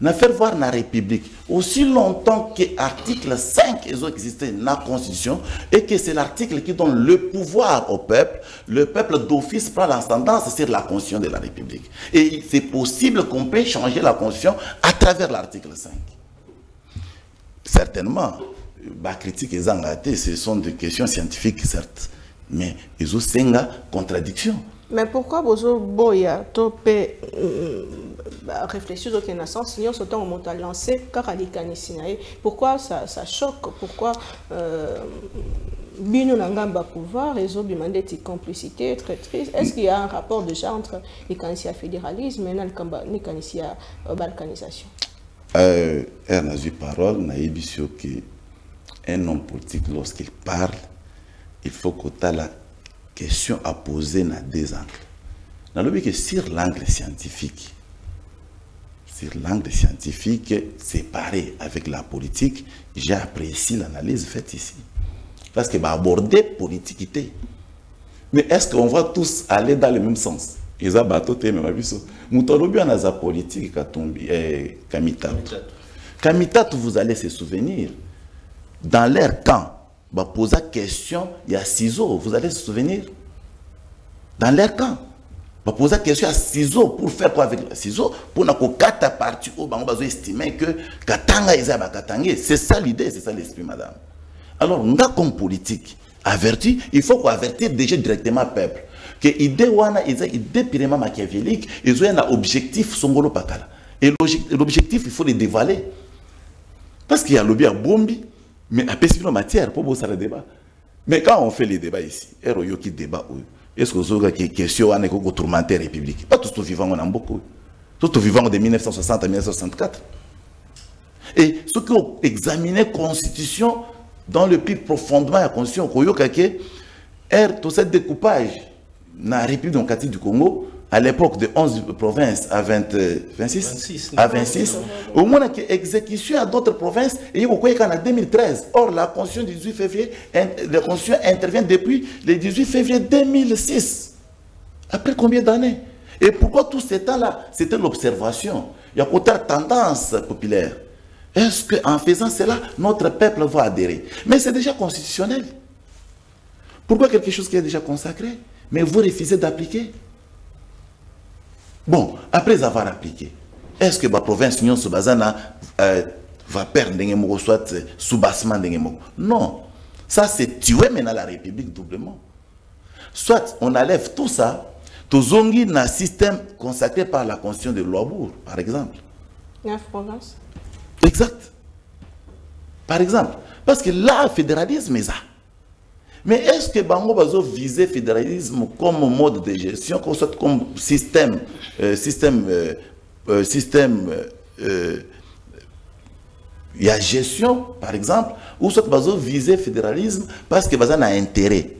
N'a faire voir la République aussi longtemps que l'article 5 existait dans la Constitution et que c'est l'article qui donne le pouvoir au peuple. Le peuple d'office prend l'ascendance sur la Constitution de la République. Et c'est possible qu'on peut changer la Constitution à travers l'article 5. Certainement, la critique et zangaté, ce sont des questions scientifiques, certes, mais ils ont une contradiction. Mais pourquoi vous boya topé réfléchir sur le sens sinon surtout on monte à lancer car pourquoi ça choque, pourquoi bino nangamba pouvoir réseau demandé de complicité traîtrise. Est-ce qu'il y a un rapport déjà entre les candidates fédéralisme et les candidates balkanisation? Elle a eu parole, n'a eu qu'un homme politique lorsqu'il parle, il faut que la question à poser dans deux angles. Dans le but que sur l'angle scientifique, séparé avec la politique, j'ai apprécié l'analyse faite ici. Parce que aborder politique. Mais est-ce qu'on va tous aller dans le même sens? Ils ont battu même abisso. Moutolobi en a politique Kamitatu. Kamitatu, vous allez se souvenir. Dans leur camp, poser la question, il y a ciseaux, vous allez se souvenir. Dans leur camp, poser la question à ciseaux, pour faire quoi avec les ciseaux? Pour que quatre parties, on va estimer que Katanga est Katangé. C'est ça l'idée, c'est ça l'esprit, madame. Alors, nous, comme politique, averti, il faut qu'on avertir déjà directement le peuple. que idée wana est une idée purement machiavélique, ils ont un objectif songolo patala. Et l'objectif, il faut le dévaler. Parce qu'il y a le lobby à bombi, mais à pessimement matière pour bosser le débat. Mais quand on fait les débats ici, qui débat, est-ce que vous avez des questions à tourmenter la République? Pas tous vivants en beaucoup. Tous vivants de 1960 à 1964. Et ceux qui ont examiné la Constitution dans le plus profondément la Constitution, tout ce découpage dans la République démocratique du Congo, à l'époque de 11 provinces à 26, au moins que l'exécution à d'autres provinces, et il y a en 2013. Or, la Constitution du 18 février, la Constitution intervient depuis le 18 février 2006. Après combien d'années? Et pourquoi tout ce temps-là? C'était l'observation. Il y a autant de tendance populaire. Est-ce qu'en faisant cela, notre peuple va adhérer? Mais c'est déjà constitutionnel. Pourquoi quelque chose qui est déjà consacré, mais vous refusez d'appliquer? Bon, après avoir appliqué, est-ce que la province Union Soubazana va perdre soit sous-bassement? Non. Ça, c'est tuer maintenant la République doublement. Soit on enlève tout ça, tout zongi dans un système consacré par la Constitution de Loabourg, par exemple. 9 provinces. Exact. Par exemple. Parce que là, le fédéralisme est ça. Mais est-ce que Bango Bazo visait le fédéralisme comme mode de gestion, comme système, il y a gestion, par exemple, ou soit Bazo visait le fédéralisme parce que Bazo a intérêt.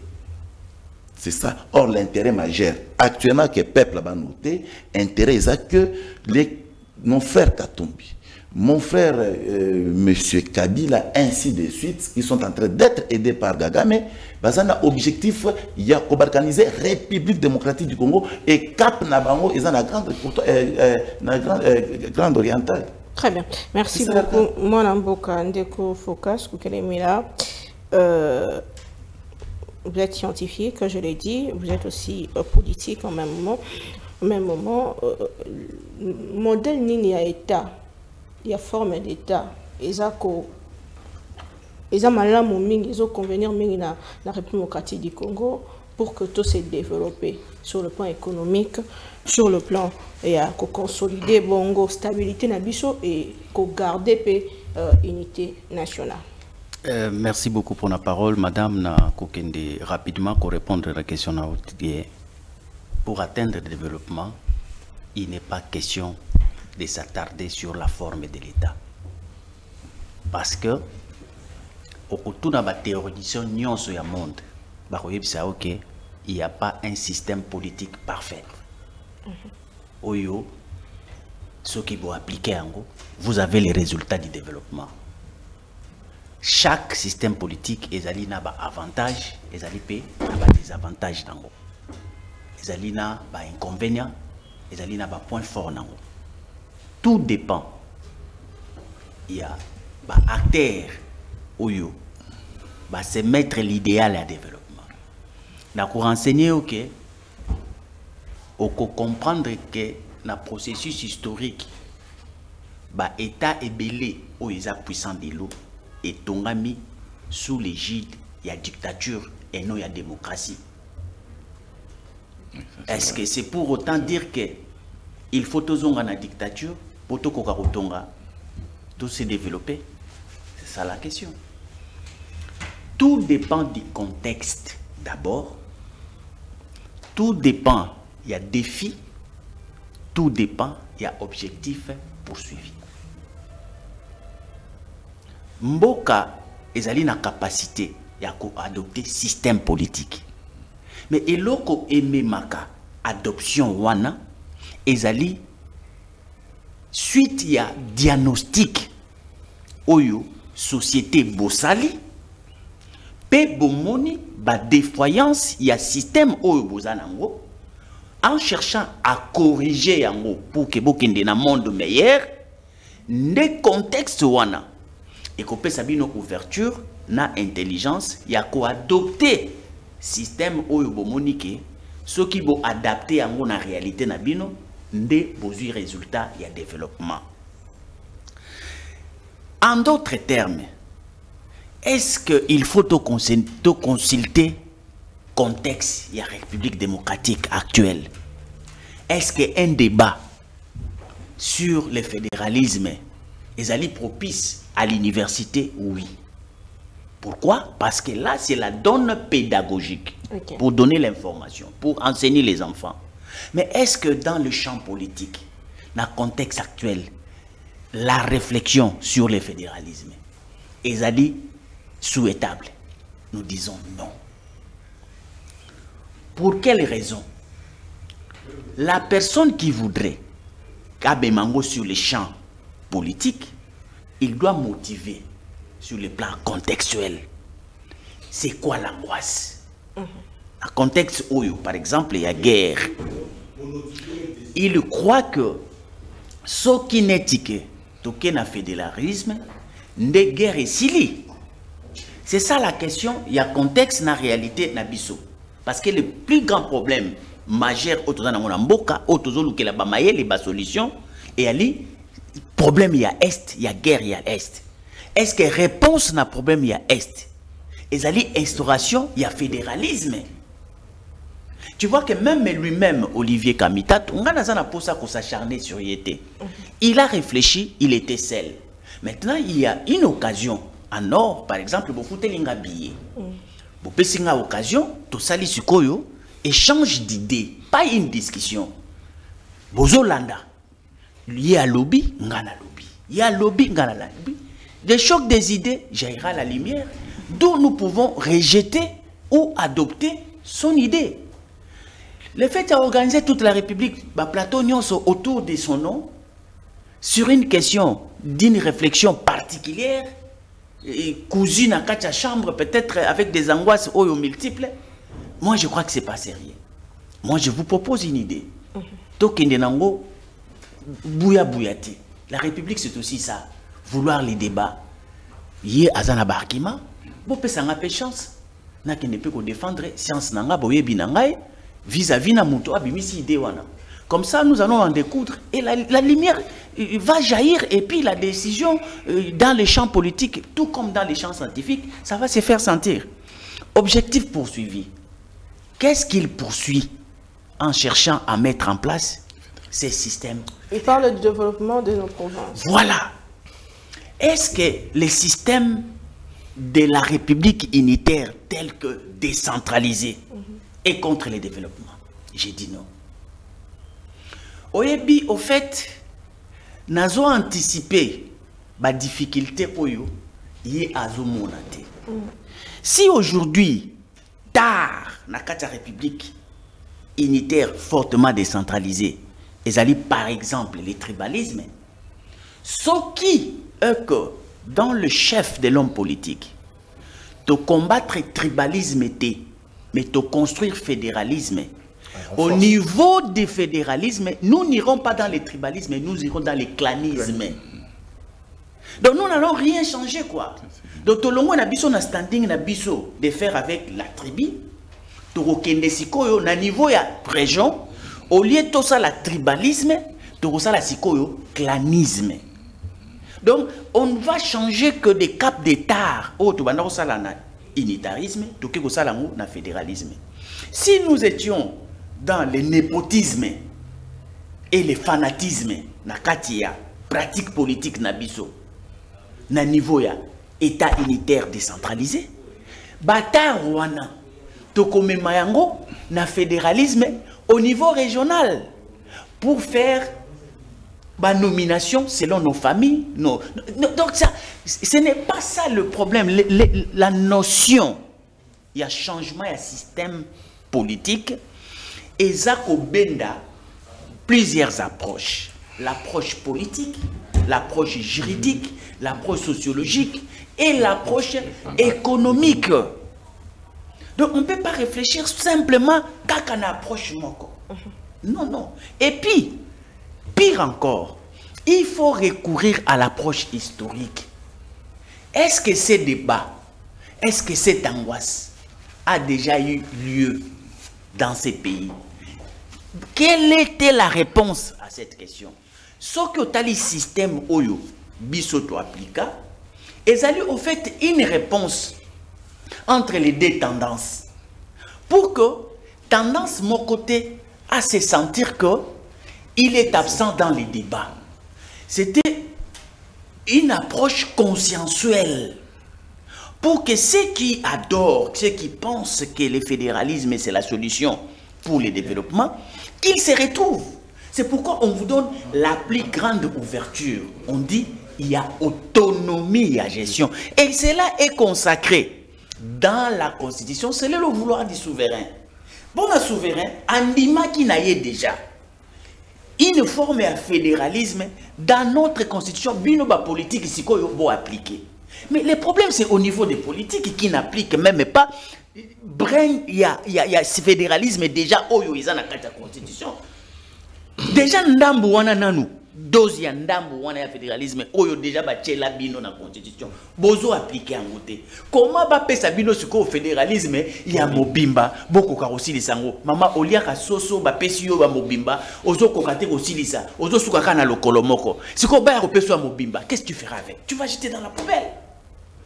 C'est ça. Or, l'intérêt majeur, actuellement, que le peuple a noté, intérêt, c'est que nos frères Katumbi, mon frère, M. Kabila, ainsi de suite, qui sont en train d'être aidés par Gagame, un objectif, il y a organiser la République démocratique du Congo et Cap Nabango, ils ont la grande orientale. Très bien. Merci beaucoup. Mon amboka ndeko focus kukelemila. Vous êtes scientifique, je l'ai dit, vous êtes aussi politique en même moment. Au même moment, modèle nini ya État, il y a forme d'État, ils ont malamu mingi, ils ont convenir mingi na République démocratique du Congo pour que tout se développe sur le plan économique, sur le plan et à consolider bongo stabilité na biso et garder unité nationale. Merci beaucoup pour la parole, Madame na Kokende. Rapidement, pour répondre à la question, pour atteindre le développement, il n'est pas question de s'attarder sur la forme de l'État. Parce que, au cours de la théorisation du monde, il n'y a pas un système politique parfait. Oyo, ce qui vous appliquer en gros, vous avez les résultats du développement. Chaque système politique a des avantages et des désavantages. Il y a des inconvénients et des points forts. Tout dépend. Il y a des acteurs qui se mettre l'idéal à développement. Donc, pour renseigner, il faut comprendre que dans le processus historique, l'État est belé où ils sont puissants de l'eau. Et tongami sous l'égide, il y a dictature et non il y a démocratie. Est-ce que c'est pour autant dire que il faut toujours la dictature pour tout se développer? C'est ça la question. Tout dépend du contexte d'abord. Tout dépend, il y a défi. Tout dépend, il y a objectif poursuivi. Mboka ezali na capacité ya adopter système politique. Mais eloko ememaka adoption wana ezali suite ya diagnostic oyo société bosali pe bomoni ba défaillance ya système oyo bozanango en cherchant à corriger yango pour que bokende na monde meilleur nde contexte wana et qu'on peut sabino ouverture na intelligence ya ko adopter système oyo bomonike ce qui bo adapter yango na réalité na bino nde bozui résultat ya développement. En d'autres termes, est-ce qu'il faut te consulter contexte de la République démocratique actuelle, est-ce qu'un débat sur le fédéralisme est propice à l'université? Oui. Pourquoi? Parce que là, c'est la donne pédagogique pour donner l'information, pour enseigner les enfants. Mais est-ce que dans le champ politique, dans le contexte actuel, la réflexion sur le fédéralisme est souhaitable? Nous disons non. Pour quelle raison? La personne qui voudrait Kabemango sur les champs politiques, il doit motiver sur le plan contextuel. C'est quoi l'angoisse? Un contexte où, par exemple, il y a guerre. Il croit que ce qui n'est pas un fédéralisme, n'est guerre ici. C'est ça la question. Il y a contexte, dans la réalité, nabiso. Parce que le plus grand problème majeur autour de la mboka, autour de la solution, et ali problème il y a est, il y a guerre il y a est. Est-ce que réponse na problème il y a est? Et ali instauration il y a fédéralisme. Tu vois que même lui-même Olivier Kamitat, on a pour ça qu'on s'acharner sur Yété. Il a réfléchi, il était seul. Maintenant il y a une occasion en or, par exemple, vous foutez l'inga billet. Vous avez une occasion, tout ça les sukoyo, échange d'idées, pas une discussion. Bozolanda, il y a lobby, ngana lobby. Il y a lobby, ngana lobby. Le choc des idées jaillira la lumière, d'où nous pouvons rejeter ou adopter son idée. Le fait d'organiser toute la République, Platon autour de son nom, sur une question d'une réflexion particulière, cousue dans quatre chambres, peut-être avec des angoisses multiples, moi je crois que ce n'est pas sérieux. Moi je vous propose une idée. Tokendenango, bouya bouyati. La République c'est aussi ça. Vouloir les débats. Yé azana barkima, bo pe sanga pe chance. Na qui ne peut que défendre science nanga boye binangai vis-à-vis na muto abimisi idée wana. Comme ça nous allons en découdre et la lumière va jaillir et puis la décision dans les champs politiques, tout comme dans les champs scientifiques, ça va se faire sentir. Objectif poursuivi. Qu'est-ce qu'il poursuit en cherchant à mettre en place ces systèmes? Il parle du développement de nos provinces. Voilà. Est-ce que les systèmes de la République unitaire tels que décentralisés est contre le développement? J'ai dit non. Oyebi, au fait, nous avons anticipé la difficulté oyo yé azomonate. Si aujourd'hui, tard, dans la République unitaire fortement décentralisée, et par exemple les tribalismes, ce qui est que dans le chef de l'homme politique, de combattre le tribalisme, mais de construire le fédéralisme. Au niveau du fédéralisme, nous n'irons pas dans le tribalisme, nous irons dans le clanisme. Donc nous n'allons rien changer quoi. Donc tout le monde a besoin d'un standing de faire avec la tribu. Tout le niveau ya région. Au lieu de tout ça, le tribalisme, tout ça, le clanisme. Donc, on ne va changer que des caps d'état. Oh, tout ça, le unitarisme, tout ça, le fédéralisme. Si nous étions dans le népotisme et le fanatisme, na katia, pratique politique na biso, na niveau ya état unitaire décentralisé, bata wana, to comme mayango, na fédéralisme, au niveau régional, pour faire la nomination selon nos familles. Donc ça, ce n'est pas ça le problème. La notion, il y a changement, il y a système politique. Et ça, benda plusieurs approches. L'approche politique, l'approche juridique, l'approche sociologique et l'approche économique. Donc on ne peut pas réfléchir simplement qu'à une approche moko. Non, non. Et puis, pire encore, il faut recourir à l'approche historique. Est-ce que ces débats, est-ce que cette angoisse a déjà eu lieu dans ces pays? Quelle était la réponse à cette question? Ce que tu as le système Oyo, Bisoto applica, et ça a eu au fait une réponse entre les deux tendances. pour que tendance mon côté à se sentir que il est absent dans les débats. C'était une approche consciensuelle pour que ceux qui adorent, ceux qui pensent que le fédéralisme c'est la solution pour le développement, qu'ils se retrouvent. C'est pourquoi on vous donne la plus grande ouverture. On dit il y a autonomie à gestion. Et cela est consacré dans la Constitution. C'est le vouloir du souverain. Bon, le souverain, Andima qui n'a déjà une forme de fédéralisme dans notre Constitution, binoba politique, ici qu'on doit appliquer. Mais le problème, c'est au niveau des politiques qui n'appliquent même pas. Il y a ce fédéralisme déjà, dans la Constitution. Déjà, ndambu wana nanu, dosi ya ndambu wana ya fédéralisme, oyo déjà bachela bino na constitution, bozo appliquer en côté. Comment ba pesa bino suko fédéralisme ya mobimba, boko ka osilisa ngo. Mama olia ka soso ba pesi yo ba mobimba, ozo kokate osilisa, ozo suka kana lokolo moko. Siko ba ya peso ya mobimba, qu'est-ce que tu feras avec? Tu vas jeter dans la poubelle.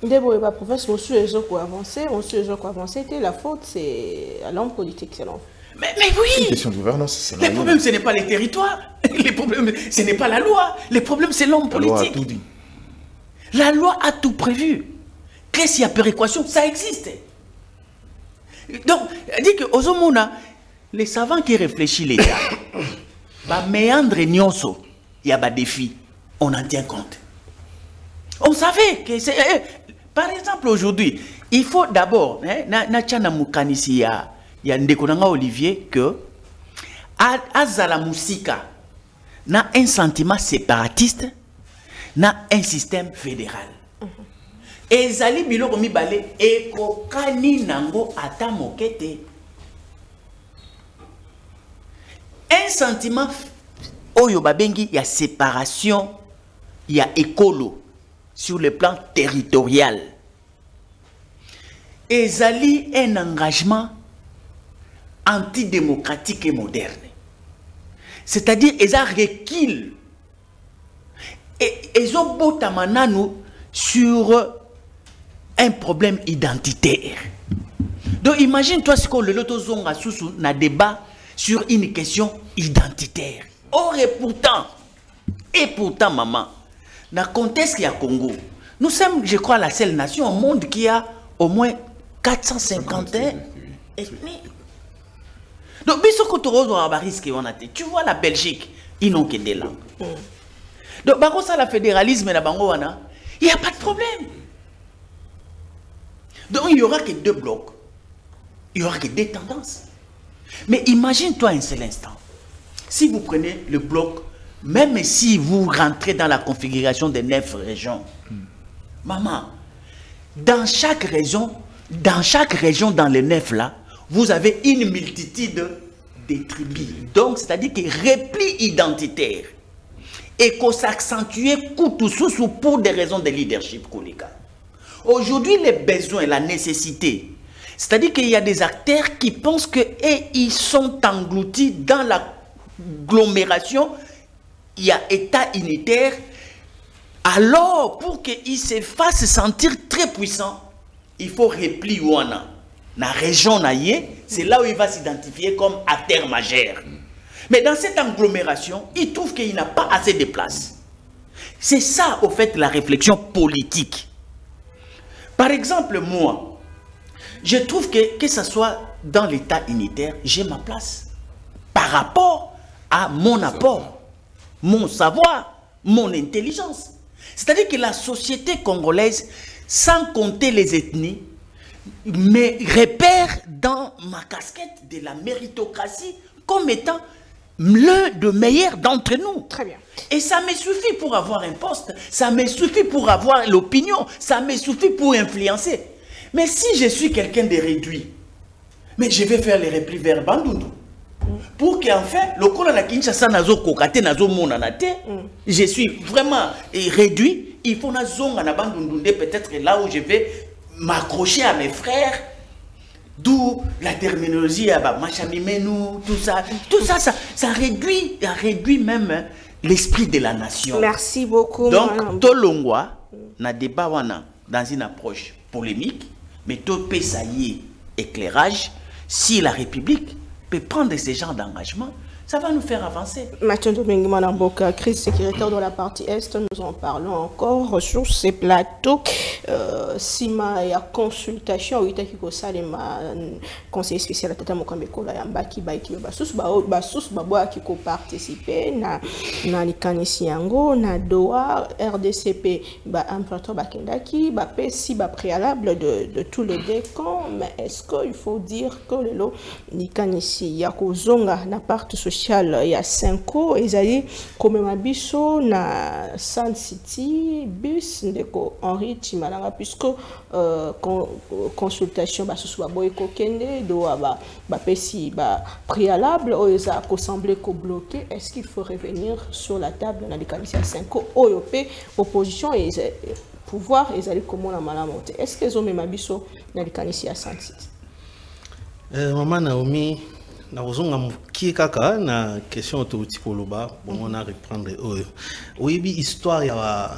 Ndebo eba professeur, on suit avancer, la faute c'est à l'homme politique selon. Mais oui. C'est une question de gouvernance. Les problèmes, ce n'est pas les territoires. Les problèmes, ce n'est pas la loi. Les problèmes, c'est l'homme politique. La loi a tout dit. La loi a tout prévu. Qu'est-ce qu'il y a péréquation? Ça existe. Donc, dit que aux hommes, les savants qui réfléchissent l'État, bah méandre nyonso, il y a des défis. On en tient compte. On savait que c'est. Par exemple, aujourd'hui, il faut d'abord, na chana mukanisi ya. Il y a Ndekonanga Olivier que Azala Moussika n'a un sentiment séparatiste, n'a un système fédéral. Et Zali Bilo Komi Bale et Kokani Nango Ata Mokete. Un sentiment Oyo Babengi, il y a séparation, il y a écolo sur le plan territorial. Et Zali un engagement antidémocratique et moderne. C'est-à-dire, ils ont recul. Et ils ont botamananu sur un problème identitaire. Donc, imagine-toi ce que le loto zonga sous na débat sur une question identitaire. Or, et pourtant, maman, dans le contexte qu'il y a Congo, nous sommes, je crois, la seule nation au monde qui a au moins 451 ethnies. Donc, tu vois la Belgique, ils n'ont que des langues. Donc, ça, le fédéralisme, il n'y a pas de problème. Donc, il n'y aura que deux blocs. Il n'y aura que deux tendances. Mais imagine-toi un seul instant. Si vous prenez le bloc, même si vous rentrez dans la configuration des 9 régions, maman, dans chaque région, dans les 9 là, vous avez une multitude de tribus. Donc, c'est-à-dire que repli identitaire et qu'on s'accentue pour des raisons de leadership. Aujourd'hui, les besoins, la nécessité, c'est-à-dire qu'il y a des acteurs qui pensent qu'ils sont engloutis dans l'agglomération, il y a état unitaire, alors pour qu'ils se fassent sentir très puissants, il faut repli ouana. La région c'est là où il va s'identifier comme acteur majeur. Mais dans cette agglomération, il trouve qu'il n'a pas assez de place. C'est ça, au fait, la réflexion politique. Par exemple, moi, je trouve que ce soit dans l'état unitaire, j'ai ma place. Par rapport à mon apport, mon savoir, mon intelligence. C'est-à-dire que la société congolaise, sans compter les ethnies, me repère dans ma casquette de la méritocratie comme étant l'un des meilleurs d'entre nous. Très bien. Et ça me suffit pour avoir un poste, ça me suffit pour avoir l'opinion, ça me suffit pour influencer. Mais si je suis quelqu'un de réduit, mais je vais faire les replis vers Bandundu. Pour qu'enfin, le col na Kinshasa nazo kokate nazo monanate, je suis vraiment réduit, il faut na zonga na Bandundu peut-être là où je vais m'accrocher à mes frères, d'où la terminologie tout ça, ça réduit même l'esprit de la nation. Merci beaucoup. Donc, Tolongwa, na débat wana dans une approche polémique, mais tout peut ça y éclairage Si la République peut prendre ce genre d'engagement, ça va nous faire avancer. Mathieu Domingue Manamboka, crise sécuritaire dans la partie Est, nous en parlons encore sur ces plateaux. Sima ya consultation, oui, qui ma conseiller spécial à Tata Mokameko, la yamba qui baiki basus baboa qui ko participer na likanisiango na doa RDCP ba imperateur bakendaki ba pesi ba préalable de tous les deux camps. Mais est-ce qu'il faut dire que le lot likanisi ya kozonga na partie sociale il y a 5 ans, ils allaient comme Mabiso na Sun City bus ndeko Henri Chimalanga puisque consultation ba sous boy kokende do ba pesi ba préalable ou ils a semblé ko bloqué. Est-ce qu'il faut revenir sur la table dans les commissions 5 ans OYOP opposition et pouvoir ils allaient comment la malamonte. Est-ce qu'ils ont même Mabiso dans les commissions 5 City? Maman Naomi na ozonga qui kaka na question autouti koloba bon on a reprendre oui histoire ya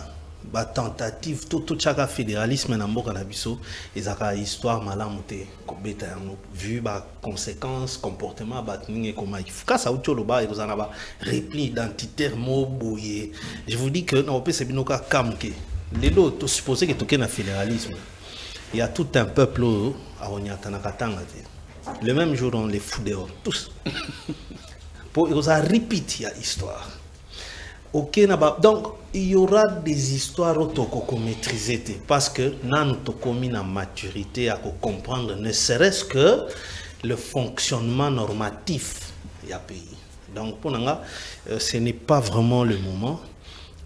ba tentative tout chaka fédéralisme na mboka na biso ezaka histoire malamu te ko beta yango vu ba conséquences comportement ba tninge koma ifuka sa utoloba ezana ba repli identitaire mo boye. Je vous dis que na opese binoka kamke lelo to supposé que toke na fédéralisme il y a tout un peuple à onyata na katanga te. Le même jour, on les fout dehors, tous. Pour ils ont répété l'histoire. Ok, donc il y aura des histoires autoco maîtrisées parce que nous avons la maturité à comprendre, ne serait-ce que le fonctionnement normatif du pays. Donc pour nous, ce n'est pas vraiment le moment.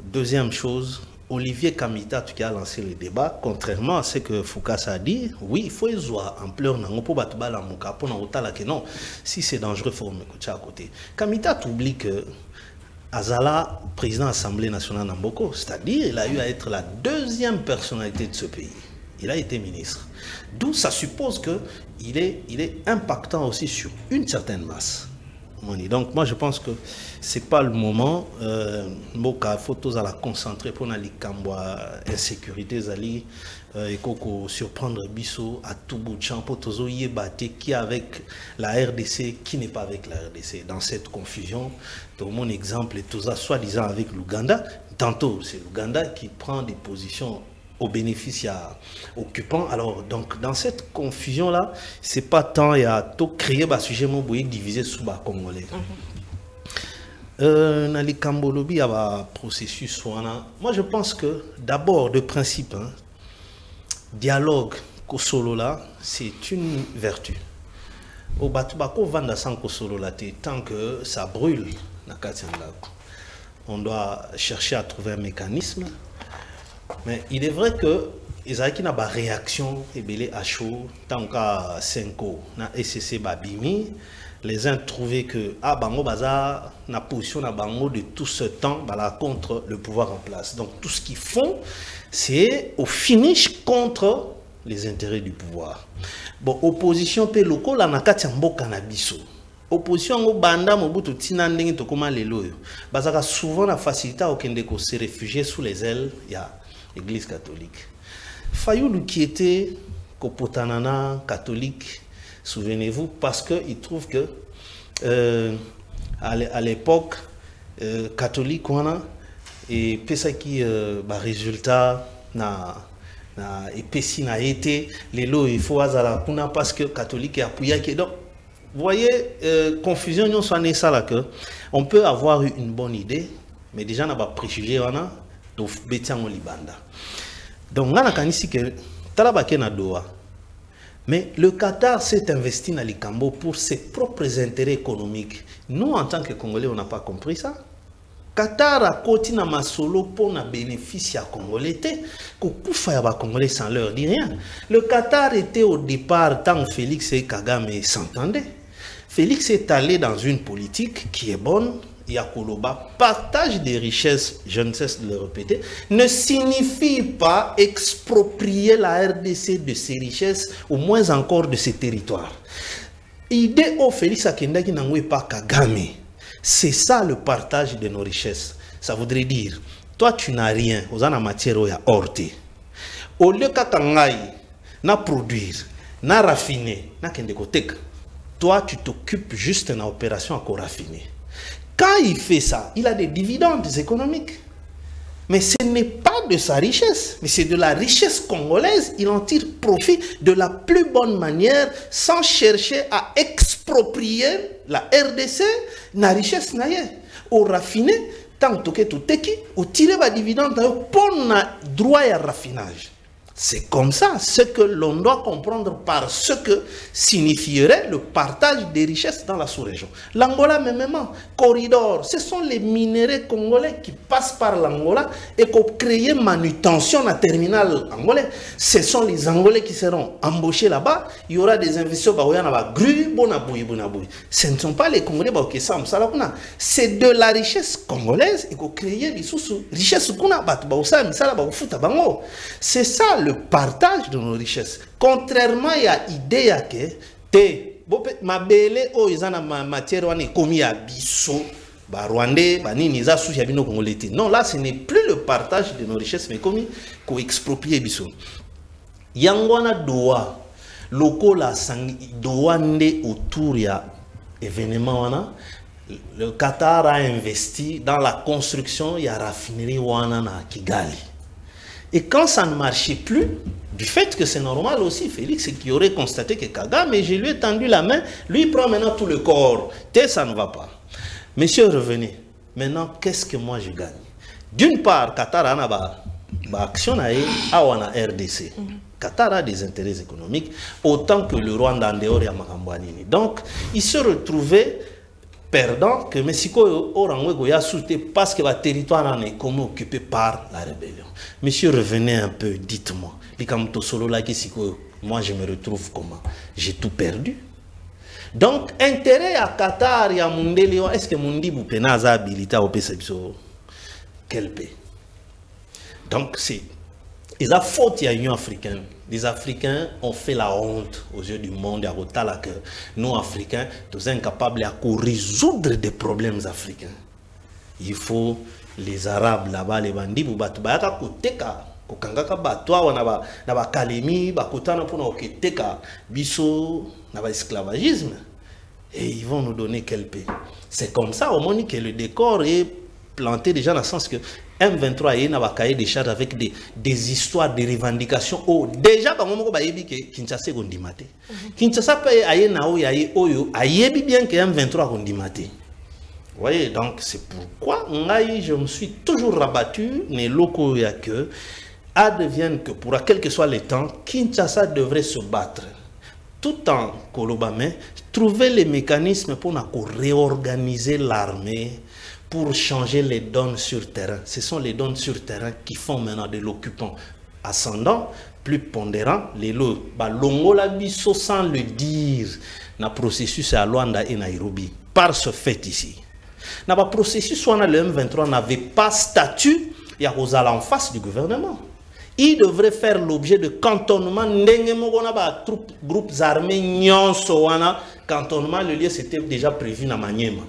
Deuxième chose. Olivier Kamita qui a lancé le débat, contrairement à ce que Foucault a dit, oui, il faut voir ampleur pour que non, si c'est dangereux, il faut m'écouter à côté. Kamita oublie que Azala, président de l'Assemblée nationale Namboko, c'est-à-dire il a eu à être la deuxième personnalité de ce pays. Il a été ministre. D'où ça suppose qu'il est impactant aussi sur une certaine masse. Donc moi je pense que c'est pas le moment Moka photos à la concentrer pour na likambwa insécurité zali et koko surprendre biso à tout bout de champ pour tozo yebate qui avec la RDC qui n'est pas avec la RDC dans cette confusion. Donc mon exemple est tout ça soi-disant avec l'Ouganda, tantôt c'est l'Ouganda qui prend des positions au bénéfice occupant. Alors donc dans cette confusion là c'est pas tant il y a tout créé bas sujet mon boye divisé sous bas congolais. Nali Kambolobi a processus moi je pense que d'abord de principe dialogue kosolo là c'est une vertu au batubako vanda sans kosolo là tant que ça brûle na katianga on doit chercher à trouver un mécanisme. Mais il est vrai que les a une réaction et à chaud tant qu'à 5 ans na SCC babimi les uns trouvaient que bango baza na position na bango de tout ce temps bala contre le pouvoir en place. Donc tout ce qu'ils font c'est au finish contre les intérêts du pouvoir. Bon opposition pe loko la nakati mboka na biso. Opposition au banda mobutu tina ndenge to koma lelo yo. Bazaka souvent la facilité au kende ko se réfugier sous les ailes ya Église catholique. Fayoulou qui était Kopotanana catholique, souvenez-vous, parce qu'il trouve que à l'époque catholique on a et pesa qui résultat na et pesi na été les lots il faut azala kuna parce que catholique et appuyé qui donc vous voyez confusion non soit ça là que on peut avoir une bonne idée mais déjà n'a pas préjugé on a donc betiango libanda. Donc on a kanisi que talabake na doa. Mais le Qatar s'est investi dans les Cambo pour ses propres intérêts économiques. Nous en tant que Congolais on n'a pas compris ça. Qatar a continué à masolo pour na bénéfice à Congolais ko kufa ya ba Congolais sans leur dire rien. Le Qatar était au départ tant Félix et Kagame s'entendaient. Félix est allé dans une politique qui est bonne. Yakoloba, partage des richesses, je ne cesse de le répéter, ne signifie pas exproprier la RDC de ses richesses, au moins encore de ses territoires. Idée au Félix Akendaki n'angoué pas Kagame. C'est ça le partage de nos richesses. Ça voudrait dire, toi tu n'as rien, aux en matière où il y a orté. Au lieu qu'Akangaï n'a produire, n'a raffiné, n'a kendekotek. toi, tu t'occupes juste d'une opération à raffiner. Quand il fait ça, il a des dividendes économiques. Mais ce n'est pas de sa richesse, mais c'est de la richesse congolaise. Il en tire profit de la plus bonne manière sans chercher à exproprier la RDC, la richesse naïe. Au raffiné, tant que tout est qui, au tirer des dividendes pour le droit à raffinage. C'est comme ça, ce que l'on doit comprendre par ce que signifierait le partage des richesses dans la sous-région. L'Angola, même, corridor, ce sont les minéraux congolais qui passent par l'Angola et qui créent manutention dans le terminal angolais. Ce sont les Angolais qui seront embauchés là-bas. Il y aura des investisseurs qui vont grue, ce ne sont pas les Congolais qui sont c'est de la richesse congolaise et qui créent des richesses. C'est ça le partage de nos richesses. Contrairement à l'idée que ma belle oh ils ont ma matière on est commis à biso ba rwandais ba nini za sous yabino congolais. Non, là ce n'est plus le partage de nos richesses mais commis ko exproprier biso. Yangwana doa loko la sang doande autour ya événement wana. Le Qatar a investi dans la construction ya raffinerie wana na Kigali. Et quand ça ne marchait plus, du fait que c'est normal aussi, Félix, qui aurait constaté que Kagame, mais je lui ai tendu la main, lui il prend maintenant tout le corps. Ça ne va pas. Monsieur, revenez. Maintenant, qu'est-ce que moi je gagne? D'une part, Qatar a une action à RDC. Qatar a des intérêts économiques, autant que le Rwanda en dehors de Makambouanini. Donc, il se retrouvait perdant que Mexico a sauté parce que le territoire est occupé par la rébellion. Monsieur, revenez un peu, dites-moi. Moi, je me retrouve comment? J'ai tout perdu. Donc, intérêt à Qatar et à Mundeli, est-ce que Mundi Boupenaza habilité au PSEPSO? Quel pays? Donc, c'est. Ils ont faute à l'Union africaine. Les Africains ont fait la honte aux yeux du monde. Que nous, Africains, nous sommes incapables de résoudre des problèmes africains. Il faut les Arabes là-bas, les bandits, ils et ils vont nous donner quel pays. C'est comme ça, au moins, que le décor est planté déjà dans le sens que M23 n'a pas cahier des charges avec des histoires, des revendications. Oh, déjà, Kinshasa est condimate. Kinshasa peut y bien que M23 condimate. Vous voyez, donc c'est pourquoi je me suis toujours rabattu, les locaux que adviennent que pour quel que soit le temps, Kinshasa devrait se battre. Tout en Kolobame, trouver les mécanismes pour réorganiser l'armée, pour changer les donnes sur terrain. Ce sont les donnes sur terrain qui font maintenant de l'occupant ascendant, plus pondérant. Les lots, l'ongola biso sans le dire, na processus à Luanda et Nairobi. Par ce fait ici, na processus où le M23 n'avait pas statut, il y a aux en face du gouvernement. Il devrait faire l'objet de cantonnement. Troupes, groupes armés, cantonnement, le lieu c'était déjà prévu dans Maniema.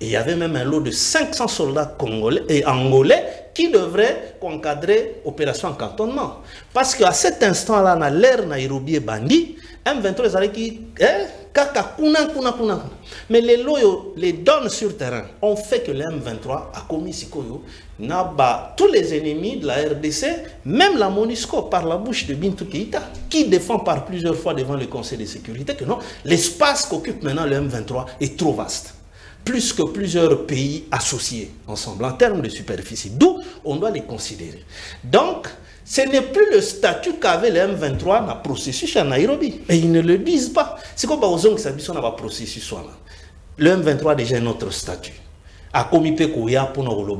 Et il y avait même un lot de 500 soldats congolais et angolais qui devraient encadrer l'opération en cantonnement. Parce qu'à cet instant-là, dans l'ère Nairobi et Bandi, M23 qui mais les loyaux, les donnes sur terrain ont fait que le M23 a commis Sikoyo, tous les ennemis de la RDC, même la MONUSCO par la bouche de Bintou Keïta, qui défend par plusieurs fois devant le Conseil de sécurité que non, l'espace qu'occupe maintenant le M23 est trop vaste. Plus que plusieurs pays associés ensemble en termes de superficie, d'où on doit les considérer. Donc, ce n'est plus le statut qu'avait le M23 dans le processus à Nairobi. Et ils ne le disent pas. C'est comme si on a un processus. Le M23 a déjà un autre statut. A commis Pekoya pour nous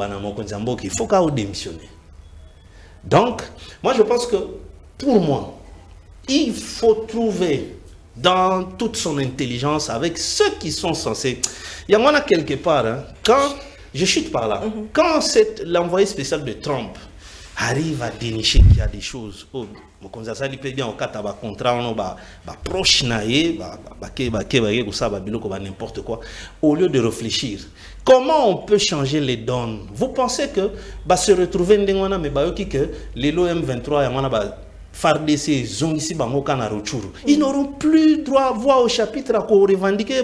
il faut qu'on démissionne. Donc, moi je pense que pour moi, il faut trouver dans toute son intelligence avec ceux qui sont censés. Il y en a quelque part, hein, quand je chute par là, quand l'envoyé spécial de Trump arrive à dénicher qu'il y a des choses, oh, ça lui peut bien au cas de contrat, on va proche n'importe quoi, au lieu de réfléchir. Comment on peut changer les donnes? Vous pensez que se retrouver que les lots M23 FARDC, Zongisi Bangoka na Rochuru, ils n'auront plus droit à voix au chapitre à revendiquer,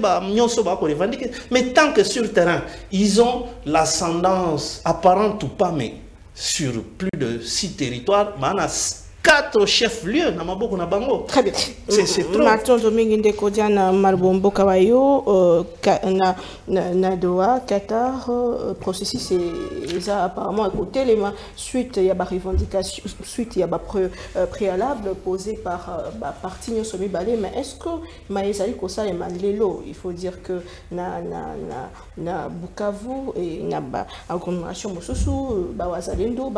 mais tant que sur le terrain, ils ont l'ascendance apparente ou pas, mais sur plus de 6 territoires, 4 chefs-lieux na maboko na bango. Très bien. C'est trop. Martin Domingue Ndekodia na Malbombo Kawayo na Doha, Qatar, processus est apparemment à côté les suite il y a des revendications, suite il y a des préalables posés par parti Nyosomi Balé, mais est-ce que Maïzali Kosa et Malelo, il faut dire que na Bukavu et na agglomération Mosusu, Wazalendo,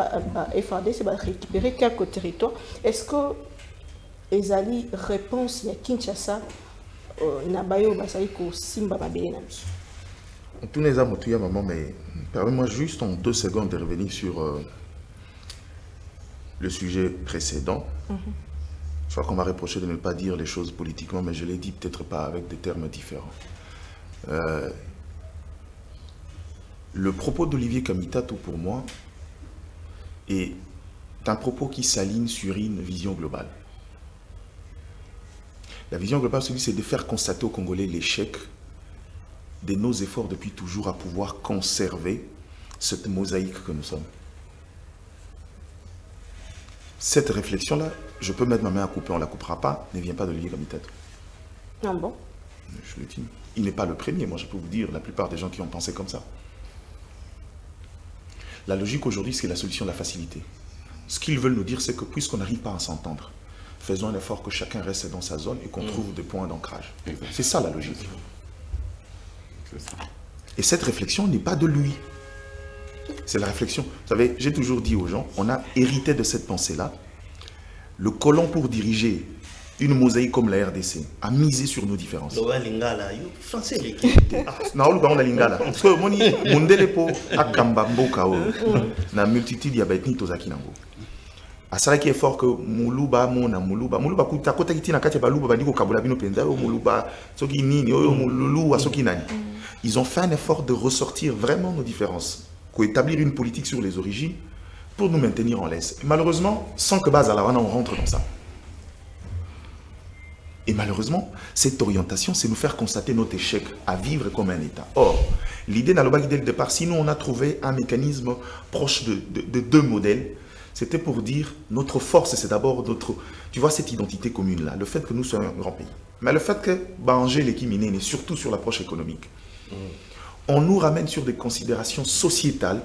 FARDC va récupérer quelques territoires. Est-ce que ezali réponse ya Kinshasa na bayo basali ko simba mabele na biso? Tous les amis, maman, mais permets-moi juste en 2 secondes de revenir sur le sujet précédent. Je crois qu'on m'a reproché de ne pas dire les choses politiquement, mais je l'ai dit peut-être pas avec des termes différents. Le propos d'Olivier Kamitatou pour moi est un propos qui s'aligne sur une vision globale. La vision globale, c'est de faire constater aux Congolais l'échec de nos efforts depuis toujours à pouvoir conserver cette mosaïque que nous sommes. Cette réflexion-là, je peux mettre ma main à couper, on ne la coupera pas, ne vient pas d'Olivier Kamitatou. Non, bon. Je le dis. Il n'est pas le premier, moi je peux vous dire, la plupart des gens qui ont pensé comme ça. La logique aujourd'hui, c'est la solution de la facilité. Ce qu'ils veulent nous dire, c'est que puisqu'on n'arrive pas à s'entendre, faisons un effort que chacun reste dans sa zone et qu'on trouve des points d'ancrage. C'est ça la logique. Et cette réflexion n'est pas de lui. C'est la réflexion. Vous savez, j'ai toujours dit aux gens, on a hérité de cette pensée-là. Le colon pour diriger une mosaïque comme la RDC a misé sur nos différences. Non, on a lingala. Parce que mon mondelepo a kambambo kao na multitude ya betni tozaki nango. Asala qui est fort que muluba mona muluba kuta kota kiti na kati baluba bandiko kabula bino penza yo muluba soki nini yo mululu asoki nani. Ils ont fait un effort de ressortir vraiment nos différences, d'établir une politique sur les origines pour nous maintenir en laisse. Et malheureusement, sans que Bazalawana on rentre dans ça. Et malheureusement, cette orientation, c'est nous faire constater notre échec à vivre comme un État. Or, l'idée n'a pas dès le départ, si nous on a trouvé un mécanisme proche de 2 modèles, c'était pour dire notre force, c'est d'abord notre, tu vois, cette identité commune-là, le fait que nous soyons un grand pays. Mais le fait que Banger l'équiminé, et surtout sur l'approche économique, on nous ramène sur des considérations sociétales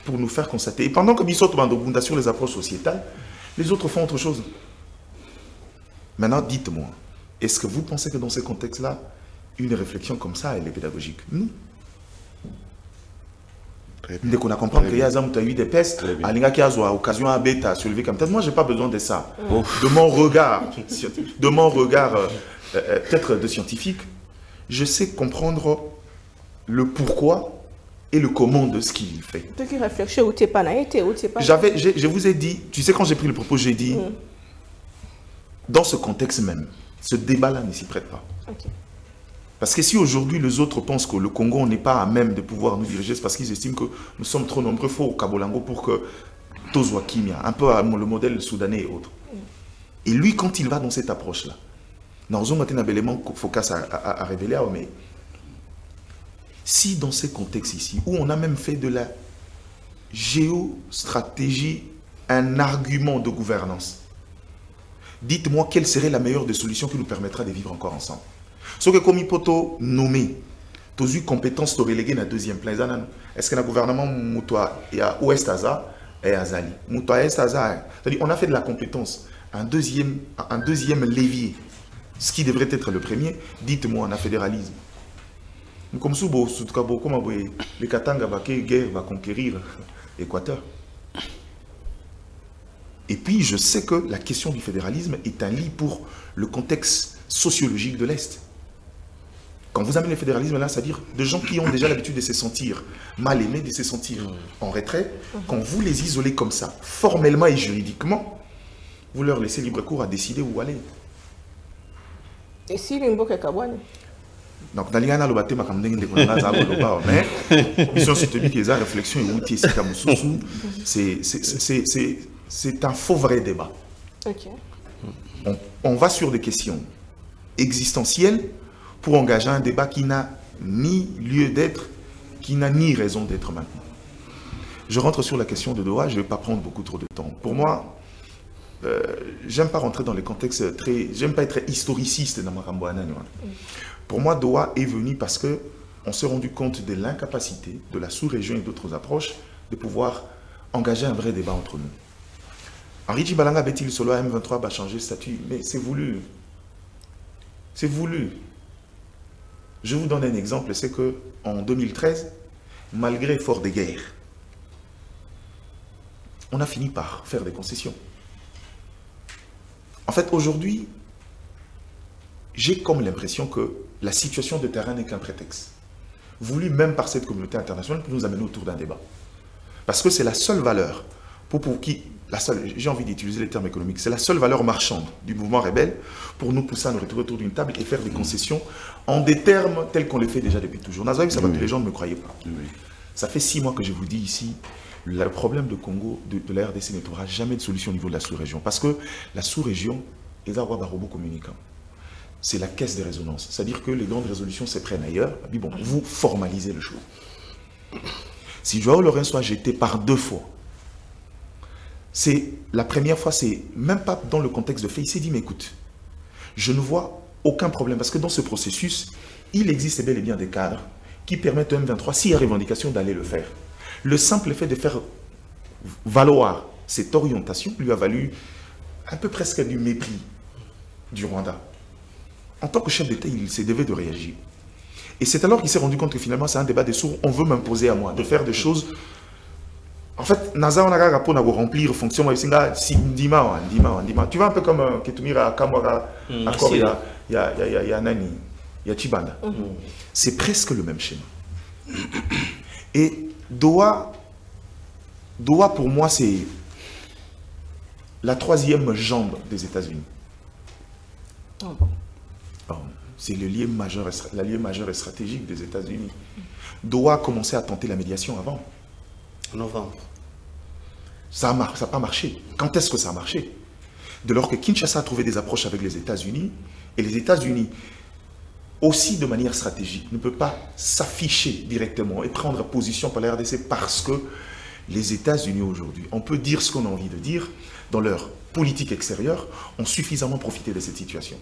pour nous faire constater. Et pendant que Bissot Bandobunda sur les approches sociétales, les autres font autre chose. Maintenant, dites-moi, est-ce que vous pensez que dans ces contextes-là, une réflexion comme ça, elle est pédagogique? Non. Dès qu'on a compris qu'il y a eu des pestes, il y a occasion à bêta soulever comme ça. Moi, je n'ai pas besoin de ça. De mon regard, peut-être de scientifique, je sais comprendre le pourquoi et le comment de ce qu'il fait. Je vous ai dit, tu sais, quand j'ai pris le propos, j'ai dit, dans ce contexte même, ce débat-là ne s'y prête pas. Okay. Parce que si aujourd'hui les autres pensent que le Congo n'est pas à même de pouvoir nous diriger, c'est parce qu'ils estiment que nous sommes trop nombreux au Kabolango pour que Tozwa Kimia, un peu le modèle soudanais et autres. Et lui, quand il va dans cette approche-là, nous avons un élément focus à révéler, mais si dans ces contextes ici, où on a même fait de la géostratégie un argument de gouvernance, dites-moi quelle serait la meilleure des solutions qui nous permettra de vivre encore ensemble. Ce que comme il peut nommer, tu as eu compétence de reléguer dans le 2e plan. Est-ce que le gouvernement il y a Ouest Aza et Azali? C'est-à-dire on a fait de la compétence un deuxième levier. Ce qui devrait être le premier, dites-moi, on a fédéralisme. Comme ça, les Katanga va conquérir l'Équateur. Et puis, je sais que la question du fédéralisme est un lit pour le contexte sociologique de l'Est. Quand vous amenez le fédéralisme là, c'est-à-dire de gens qui ont déjà l'habitude de se sentir mal aimés, de se sentir en retrait, quand vous les isolez comme ça, formellement et juridiquement, vous leur laissez libre cours à décider où aller. Et si l'Imboka Kabwane? Donc, dans l'Ingana, le bâtiment, comme mais mission systémique, les réflexions et outils, c'est un faux vrai débat. Ok. On va sur des questions existentielles pour engager un débat qui n'a ni lieu d'être, qui n'a ni raison d'être maintenant. Je rentre sur la question de Doha, je ne vais pas prendre beaucoup trop de temps. Pour moi, j'aime pas rentrer dans les contextes très... J'aime pas être historiciste dans ma Ramboana. Pour moi, Doha est venu parce qu'on s'est rendu compte de l'incapacité de la sous-région et d'autres approches de pouvoir engager un vrai débat entre nous. Henri Chibalanga Betil Solo M23 va changer de statut, mais c'est voulu. C'est voulu. Je vous donne un exemple, c'est que en 2013, malgré l'effort des guerres, on a fini par faire des concessions. En fait, aujourd'hui, j'ai comme l'impression que la situation de terrain n'est qu'un prétexte, voulu même par cette communauté internationale pour nous amener autour d'un débat. Parce que c'est la seule valeur, pour qui, j'ai envie d'utiliser les termes économiques, c'est la seule valeur marchande du mouvement rebelle pour nous pousser à nous retrouver autour d'une table et faire des concessions en des termes tels qu'on les fait déjà depuis toujours. Nazaï, ça va que les gens ne me croyaient pas. Ça fait 6 mois que je vous dis ici, le problème de Congo, de la RDC ne trouvera jamais de solution au niveau de la sous-région. Parce que la sous-région est un robot communicant. C'est la caisse de résonance. C'est-à-dire que les grandes résolutions se prennent ailleurs. Mais bon, vous formalisez le choix. Si Joao Lorenzo a jeté par 2 fois, c'est la première fois, c'est même pas dans le contexte de fait. Il s'est dit, mais écoute, je ne vois aucun problème. Parce que dans ce processus, il existe bel et bien des cadres qui permettent au M23, s'il y a revendication, d'aller le faire. Le simple fait de faire valoir cette orientation lui a valu un peu presque du mépris du Rwanda. En tant que chef d'État, il s'est devait de réagir. Et c'est alors qu'il s'est rendu compte que finalement, c'est un débat des sourds. On veut m'imposer à moi de faire des choses. En fait, Naza, on a pour remplir fonction. Tu vois, un peu comme Ketumira Kamwara, encore il y a Nani, il y a Chibanda. C'est presque le même schéma. Et Doha, pour moi, c'est la 3e jambe des États-Unis. C'est l'allié majeur et stratégique des États-Unis. Doha a commencé à tenter la médiation avant. En novembre. Ça n'a pas marché. Quand est-ce que ça a marché? Dès lors que Kinshasa a trouvé des approches avec les États-Unis, et les États-Unis, aussi de manière stratégique, ne peut pas s'afficher directement et prendre position par la RDC parce que les États-Unis aujourd'hui, on peut dire ce qu'on a envie de dire, dans leur politique extérieure, ont suffisamment profité de cette situation.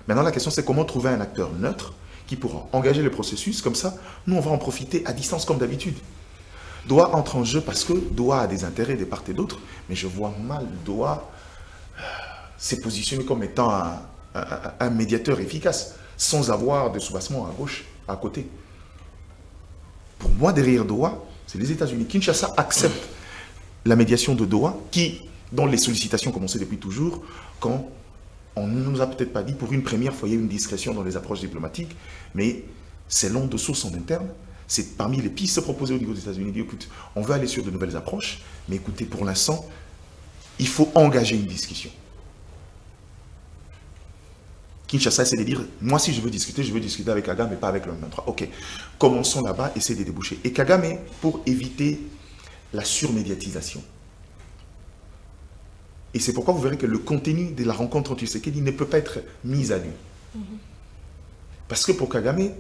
Maintenant, la question, c'est comment trouver un acteur neutre qui pourra engager le processus. Comme ça, nous, on va en profiter à distance comme d'habitude. Doha entre en jeu parce que Doha a des intérêts de part et d'autre, mais je vois mal Doha s'est positionné comme étant un médiateur efficace, sans avoir de soubassement à gauche, à côté. Pour moi, derrière Doha, c'est les États-Unis. Kinshasa accepte la médiation de Doha, dont les sollicitations commençaient depuis toujours, quand on ne nous a peut-être pas dit, pour une première fois, il y a une discrétion dans les approches diplomatiques, mais selon de sources en interne, c'est parmi les pistes proposées au niveau des États-Unis. Écoute, on veut aller sur de nouvelles approches, mais écoutez, pour l'instant, il faut engager une discussion. Kinshasa, c'est de dire, moi si je veux discuter avec Kagame, mais pas avec le M23. Ok, commençons là-bas, essayez de déboucher. Et Kagame, pour éviter la surmédiatisation. Et c'est pourquoi vous verrez que le contenu de la rencontre entre Tshisekedi ne peut pas être mis à nu. Parce que pour Kagame,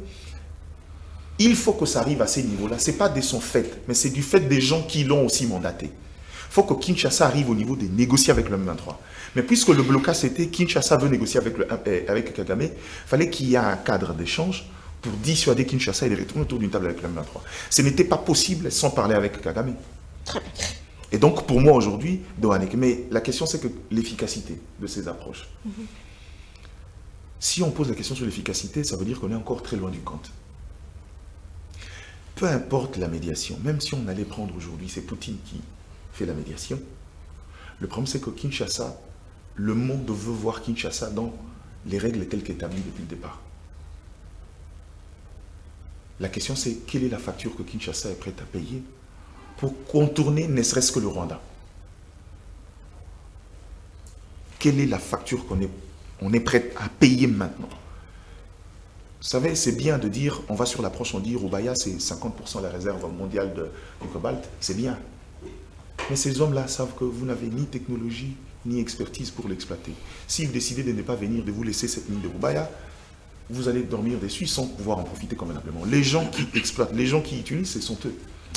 il faut que ça arrive à ces niveaux-là. Ce n'est pas de son fait, mais c'est du fait des gens qui l'ont aussi mandaté. Il faut que Kinshasa arrive au niveau de négocier avec le M23. Mais puisque le blocage c'était Kinshasa veut négocier avec Kagame, il fallait qu'il y ait un cadre d'échange pour dissuader Kinshasa et de retourner autour d'une table avec le M23. Ce n'était pas possible sans parler avec Kagame. Très bien. Et donc pour moi aujourd'hui, mais la question c'est que l'efficacité de ces approches. Si on pose la question sur l'efficacité, ça veut dire qu'on est encore très loin du compte. Peu importe la médiation, même si on allait prendre aujourd'hui, c'est Poutine qui fait la médiation, le problème c'est que Kinshasa, le monde veut voir Kinshasa dans les règles telles qu'établies depuis le départ. La question c'est quelle est la facture que Kinshasa est prête à payer pour contourner ne serait-ce que le Rwanda. Quelle est la facture qu'on est prêt à payer maintenant? Vous savez, c'est bien de dire, on va sur l'approche, on dit Rubaya, c'est 50% la réserve mondiale du cobalt, c'est bien. Mais ces hommes-là savent que vous n'avez ni technologie, ni expertise pour l'exploiter. S'ils décidaient de ne pas venir, de vous laisser cette mine de Roubaïa, vous allez dormir dessus sans pouvoir en profiter convenablement. Les gens qui exploitent, les gens qui utilisent, ce sont eux.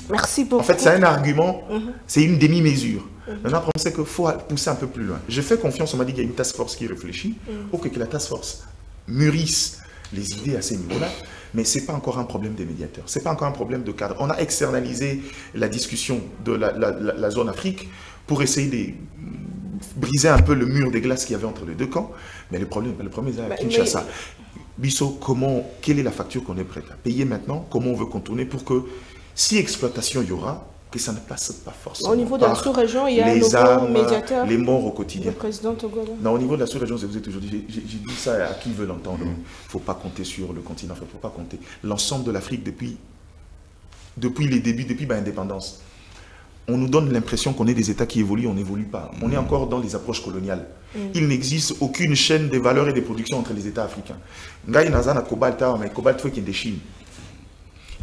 Merci beaucoup. En fait, c'est un argument, c'est une demi-mesure. Maintenant, on sait qu'il faut pousser un peu plus loin. Je fais confiance, on m'a dit qu'il y a une task force qui réfléchit pour que la task force mûrisse les idées à ces niveaux-là, mais ce n'est pas encore un problème des médiateurs, ce n'est pas encore un problème de cadre. On a externalisé la discussion de la zone Afrique pour essayer de briser un peu le mur des glaces qu'il y avait entre les deux camps, mais le problème est à Kinshasa. Bissot, quelle est la facture qu'on est prêt à payer maintenant? Comment on veut contourner pour que, si exploitation il y aura, que ça ne passe pas forcément. Au niveau de la sous-région, il y a un nouveau médiateur. Les morts au quotidien. Le président togolais. Non, au niveau de la sous-région, je vous ai toujours dit, j'ai dit ça à qui veut l'entendre. Il ne faut pas compter sur le continent, il ne faut pas compter. L'ensemble de l'Afrique depuis les débuts, depuis l'indépendance, on nous donne l'impression qu'on est des États qui évoluent, on n'évolue pas. On est encore dans les approches coloniales. Il n'existe aucune chaîne de valeur et de production entre les États africains. Ngai Nazana Cobalt, mais Cobalt faut qu'il y ait des Chines.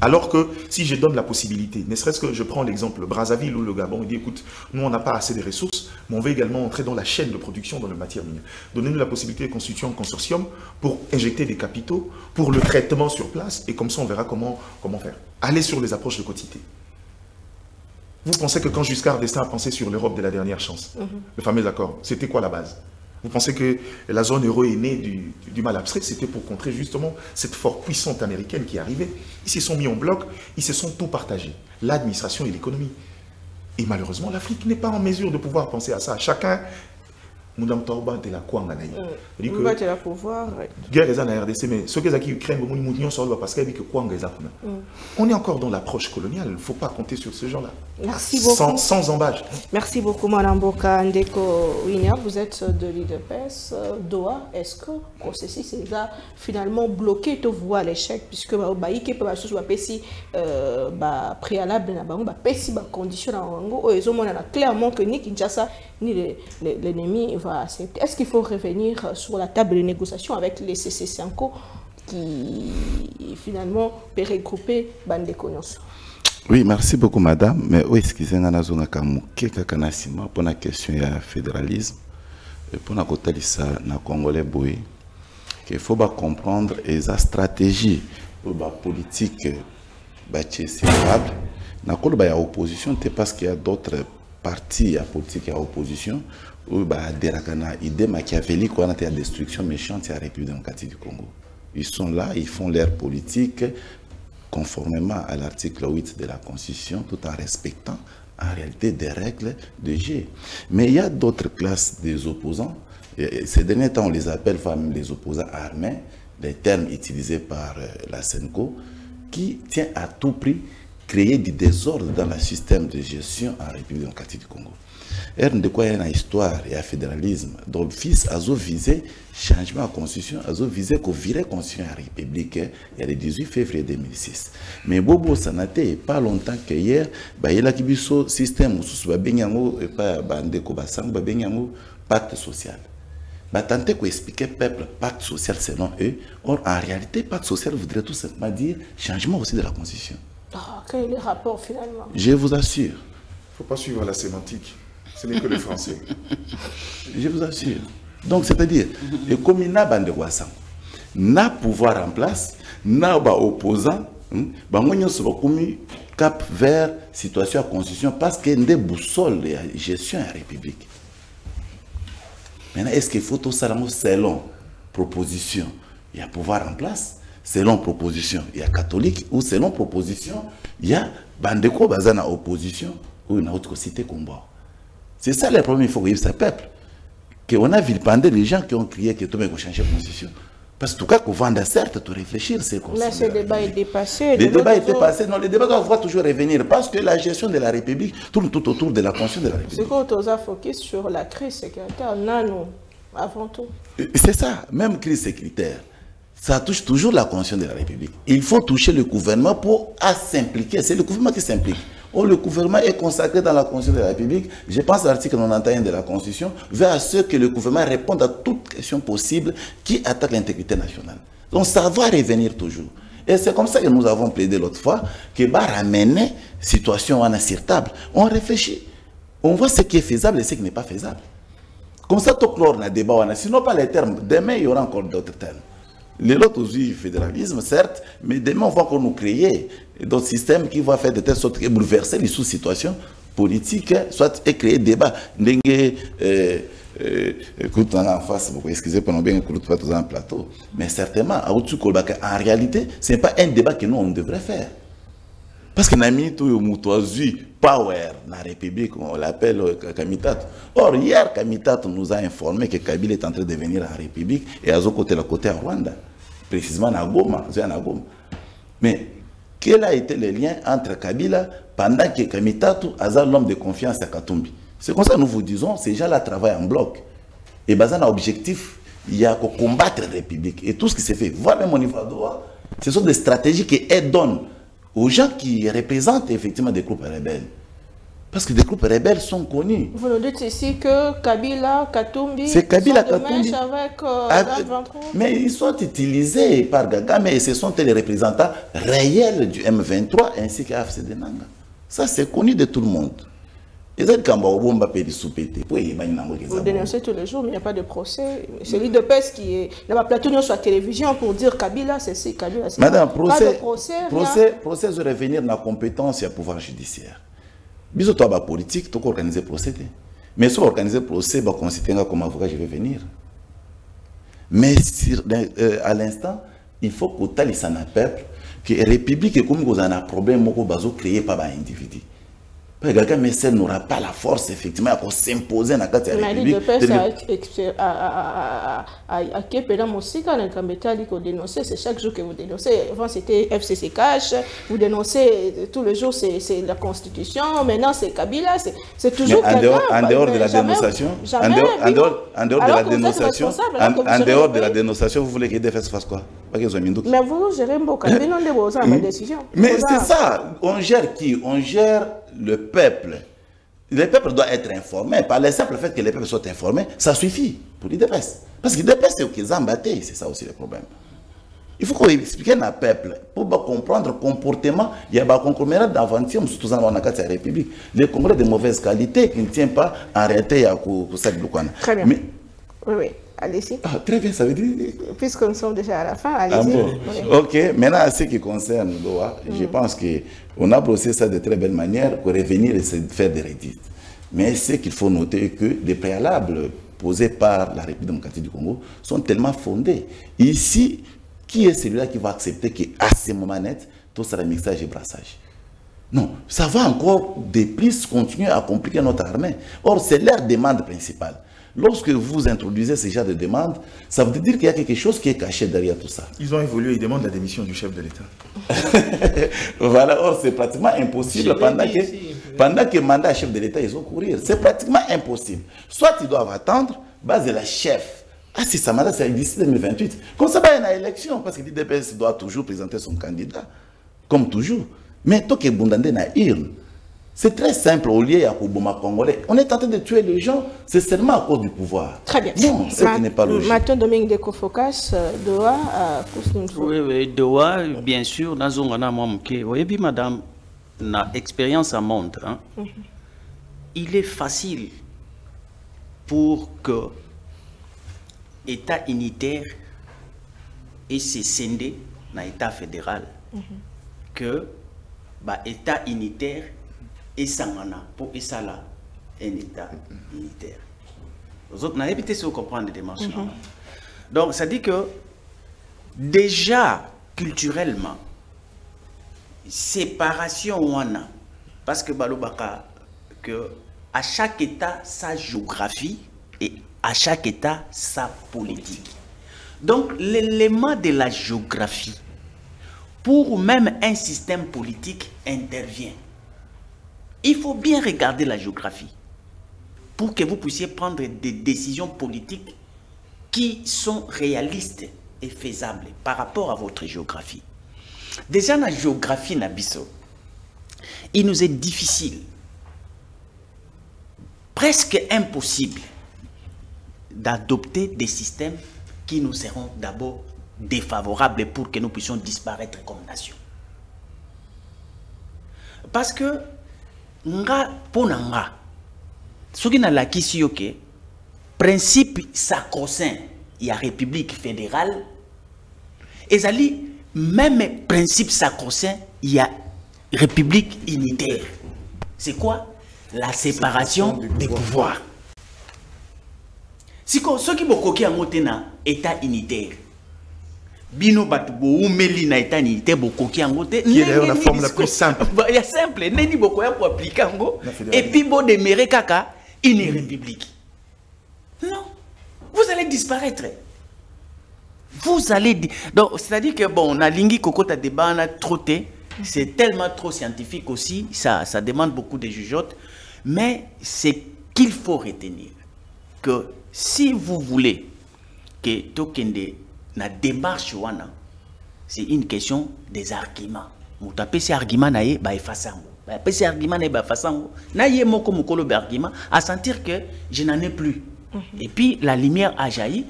Alors que si je donne la possibilité, ne serait-ce que je prends l'exemple Brazzaville ou le Gabon, il dit écoute, nous on n'a pas assez de ressources, mais on veut également entrer dans la chaîne de production dans le matière minière. Donnez-nous la possibilité de constituer un consortium pour injecter des capitaux, pour le traitement sur place, et comme ça on verra comment faire. Allez sur les approches de quotité. Vous pensez que quand Giscard d'Estaing a pensé sur l'Europe de la dernière chance, le fameux accord, c'était quoi la base? Vous pensez que la zone euro est née du mal abstrait? C'était pour contrer justement cette force puissante américaine qui arrivait. Ils se sont mis en bloc, ils se sont tout partagés, l'administration et l'économie. Et malheureusement, l'Afrique n'est pas en mesure de pouvoir penser à ça. Chacun, Moudam Torba de la Kwanga. On va te la pouvoir. Guerre est en RDC, mais ce que qui Ukraine, parce qu'il dit que Kwanga est on est encore dans l'approche coloniale, il ne faut pas compter sur ce genre-là. Merci beaucoup. Sans embâche. Merci beaucoup, Mme Boka Ndeko Winia. Vous êtes de l'IDPS Doha. Est-ce que le processus est finalement bloqué de voir l'échec, puisque il peut préalable, condition, clairement que ni Kinshasa ni l'ennemi va accepter. Est-ce qu'il faut revenir sur la table de négociation avec les CC5 qui finalement peut regrouper Bandekonyos? Oui, merci beaucoup, madame. Mais oui, excusez-moi, pour la question du fédéralisme, et pour la question du Congolais, il faut comprendre la stratégie politique séparable. Il y a opposition, parce qu'il y a d'autres partis politiques à opposition, où il y a des idées machiavéliques, où il y a des destructions méchantes de la République démocratique du Congo. Ils sont là, ils font leur politique conformément à l'article 8 de la Constitution, tout en respectant en réalité des règles de jeu. Mais il y a d'autres classes des opposants, et ces derniers temps on les appelle même les opposants armés, les termes utilisés par la SENCO, qui tient à tout prix créer du désordre dans le système de gestion en République démocratique du Congo. De quoi il y a une histoire et un fédéralisme. Donc, fils a visé changement de la Constitution, a visé qu'on virait la Constitution à la République, il y a le 18 février 2006. Mais Bobo Sanate, pas longtemps qu'hier, il y a un système où pacte social. Tenter d'expliquer au peuple pacte social selon eux. Or, en réalité, pacte social voudrait tout simplement dire changement aussi de la Constitution. Quel est le rapport finalement? Je vous assure. Il ne faut pas suivre la sémantique. Ce n'est que le français. Je vous assure. Donc, c'est-à-dire, comme il n'a pas de n'a pouvoir en place, n'a pas opposant, cap vers situation à constitution parce qu'il y a des boussoles de gestion à la République. Maintenant, est-ce qu'il faut tout ça selon proposition? Il y a pouvoir en place. Selon proposition, il y a catholique, ou selon proposition, il y a Bandeko Bazana opposition, ou une autre cité combat. C'est ça le problème, il faut que ce peuple. Qu'on a vilipendé les gens qui ont crié que tout le monde changer de constitution. Parce que tout cas, qu'on vende certes, tout réfléchir, c'est comme ça. Mais ce débat est dépassé. Le débat est dépassé. Non, le débat doit toujours revenir. Parce que la gestion de la République tourne tout autour de la constitution de la République. C'est qu'on a focus sur la crise sécuritaire, non, avant tout. C'est ça, même crise sécuritaire. Ça touche toujours la Constitution de la République. Il faut toucher le gouvernement pour s'impliquer. C'est le gouvernement qui s'implique. Or, le gouvernement est consacré dans la Constitution de la République. Je pense à l'article 91 de la Constitution, vers ce que le gouvernement réponde à toute question possible qui attaque l'intégrité nationale. Donc, ça va revenir toujours. Et c'est comme ça que nous avons plaidé l'autre fois, que va ramener situation inacceptable. On réfléchit. On voit ce qui est faisable et ce qui n'est pas faisable. Comme ça, tout clore na débat, sinon pas les termes. Demain, il y aura encore d'autres termes. Les autres aussi, fédéralisme, certes, mais demain, on va encore nous créer d'autres systèmes qui vont faire de telle sorte que bouleverser les sous-situations politiques, soit et créer débat. Écoute, en face, excusez pour nous bien écouter pas tous un plateau, mais certainement, en réalité, ce n'est pas un débat que nous, on devrait faire. Parce que nous avons tout power dans la République, on l'appelle Kamitatou. Or, hier, Kamitatou nous a informé que Kabila est en train de venir en République et à côté à Rwanda, précisément à Goma. Mais quel a été le lien entre Kabila pendant que Kamitatou a l'homme de confiance à Katumbi? C'est comme ça que nous vous disons, ces gens-là travaillent en bloc. Et basé sur l'objectif, il y a qu'à combattre la République. Et tout ce qui s'est fait, voilà même au niveau de droit, ce sont des stratégies qui donnent aux gens qui représentent effectivement des groupes rebelles. Parce que des groupes rebelles sont connus. Vous nous dites ici que Kabila, Katumbi, c'est Kabila, sont de Katumbi. avec 23. Mais ils sont utilisés par Gaga, mais ce sont les représentants réels du M23 ainsi qu'AFCD Nanga. Ça, c'est connu de tout le monde. Vous dénoncez tous les jours, mais il n'y a pas de procès. C'est l'IDPS qui est dans la plateau sur la télévision pour dire Kabila, c'est si, Kabila, c'est Madame, procès, procès, je revenir dans la compétence et le pouvoir judiciaire. Bisous, toi, politique, tu peux organiser procès. Mais si on organise procès, on considère comme avocat, je vais venir. Mais à l'instant, il faut que tu aies un peuple, que la République est comme un problème créé par un individu. Quelqu'un n'aura pas la force, effectivement, pour s'imposer dans la République. C'est chaque jour que vous dénoncez. Avant, c'était FCC Cash. Vous dénoncez tous les jours, c'est la Constitution. Maintenant, c'est Kabila. C'est toujours en dehors de la dénonciation, en dehors de la dénonciation, vous voulez que les DFS fassent quoi? Mais vous gérez beaucoup. Mais c'est ça. On gère qui? On gère le peuple. Le peuple doit être informé. Par le simple fait que les peuples soient informés, ça suffit pour l'IDPS. Parce que l'IDPS, c'est qu'ils ont battu. C'est ça aussi le problème. Il faut qu'on explique à peuple pour comprendre le comportement. Il y a un conglomérat d'aventure, surtout dans la République. Les congrès de mauvaise qualité qui ne tiennent pas en réalité à Très bien. Mais, oui. Allez-y. Ah, très bien, ça veut dire... Puisque nous sommes déjà à la fin, allez-y. Bon. Oui. Ok, maintenant, ce qui concerne Doha, je pense qu'on a brossé ça de très belle manière pour revenir et se faire des rédits. Mais c'est qu'il faut noter que les préalables posés par la République démocratique du Congo sont tellement fondés. Ici, qui est celui-là qui va accepter qu'à ce moment net, tout sera mixage et brassage? Non, ça va encore de plus continuer à compliquer notre armée. Or, c'est leur demande principale. Lorsque vous introduisez ce genre de demande, ça veut dire qu'il y a quelque chose qui est caché derrière tout ça. Ils ont évolué, ils demandent la démission du chef de l'État. Voilà, or c'est pratiquement impossible pendant que le mandat chef de l'État, ils ont courir. C'est pratiquement impossible. Soit ils doivent attendre, base de la chef. Ah, si ça mandat, c'est d'ici 2028. Comme ça, il y a une élection, parce que l'IDPS doit toujours présenter son candidat, comme toujours. Mais tant que Bundandé n'a urne, c'est très simple, au lieu de Congolais. On est en train de tuer les gens, c'est seulement à cause du pouvoir. Très bien. Non, ce qui n'est pas logique. Maintenant, Dominique de Kofocas, Doha, oui, Doha, bien sûr, oui, madame, na expérience à montre, hein, il est facile pour que l'État unitaire et se scindé dans l'État fédéral, que l'État unitaire et Sangana pour Essala un État unitaire. Les autres n'avaient pas su comprendre les démarches. Donc, ça dit que déjà culturellement, séparation ouana, parce que Balobaka, que à chaque État sa géographie et à chaque État sa politique. Donc, l'élément de la géographie, pour même un système politique, intervient. Il faut bien regarder la géographie pour que vous puissiez prendre des décisions politiques qui sont réalistes et faisables par rapport à votre géographie. Déjà, dans la géographie Nabiso, il nous est difficile, presque impossible, d'adopter des systèmes qui nous seront d'abord défavorables pour que nous puissions disparaître comme nation. Parce que nga ponanga, ce qui n'a la kisi yoke, principe sacro-saint, il y a République fédérale, et ali même principe sacro-saint, il y a République unitaire. C'est quoi? La séparation des pouvoirs. Si ceux qui ont un état unitaire, Bino Batubo ou Melina état unitaire, qui est d'ailleurs la forme la plus simple. Il y a simple, n'est beaucoup pour appliquer et puis bon démérer kaka une république. Non, vous allez disparaître. Vous allez donc c'est-à-dire que bon, on a lingi kokota débat, on a trotté, c'est tellement trop scientifique aussi, ça demande beaucoup de jugeotes, mais c'est qu'il faut retenir que si vous voulez que Tokende na démarche wana, c'est une question des arguments. Vous tapez ces arguments na ye ba effaçango. Ba tapez ces arguments na ba effaçango. Na ye moko mokolo ba argument à sentir que je n'en ai plus. Et puis la lumière a jailli,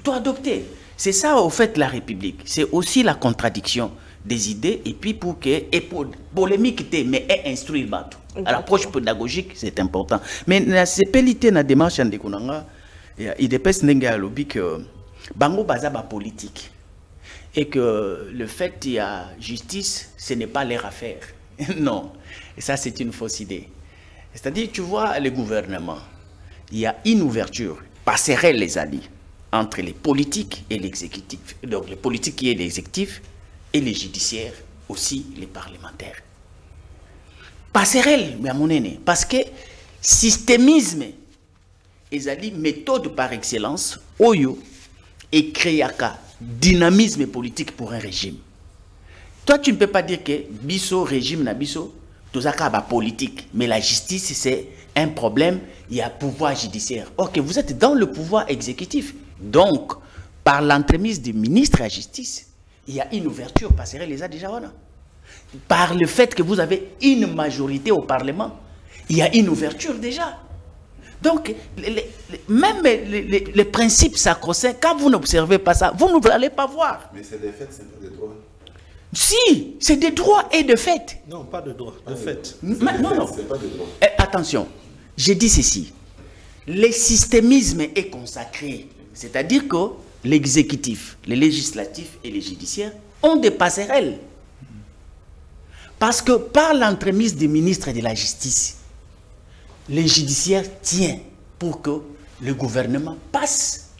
doit adopter. C'est ça au fait la République. C'est aussi la contradiction des idées et puis pour que et pour polémique mais instruire bateau. L'approche pédagogique c'est important. Mais la CPLité na démarche en dékonanga il dépêche n'enga lobby que bango bazaba politique et que le fait qu'il y a justice ce n'est pas leur affaire. Non, et ça c'est une fausse idée. C'est-à-dire tu vois les gouvernements, il y a une ouverture passerelle les alliés entre les politiques et l'exécutif. Donc les politiques qui est l'exécutif et les judiciaires aussi les parlementaires. Passerelle mais à mon aîné parce que systémisme ezali méthode par excellence oyo et créer un dynamisme politique pour un régime. Toi tu ne peux pas dire que biso régime na biso tout ça ba politique mais la justice c'est un problème, il y a pouvoir judiciaire. OK, vous êtes dans le pouvoir exécutif. Donc par l'entremise du ministre de la justice, il y a une ouverture passerelle les a déjà voilà. Par le fait que vous avez une majorité au parlement, il y a une ouverture déjà. Donc, même les principes sacro-saints, quand vous n'observez pas ça, vous n'allez pas voir. Mais c'est des faits, c'est pas des droits. Si, c'est des droits et de fait. Non, pas de droits, de fait. Non, non. C'est pas des droits. Attention, j'ai dit ceci. Le systémisme est consacré. C'est-à-dire que l'exécutif, les législatifs et les judiciaires ont des passerelles. Parce que par l'entremise du ministre de la Justice, les judiciaires tiennent pour que le gouvernement passe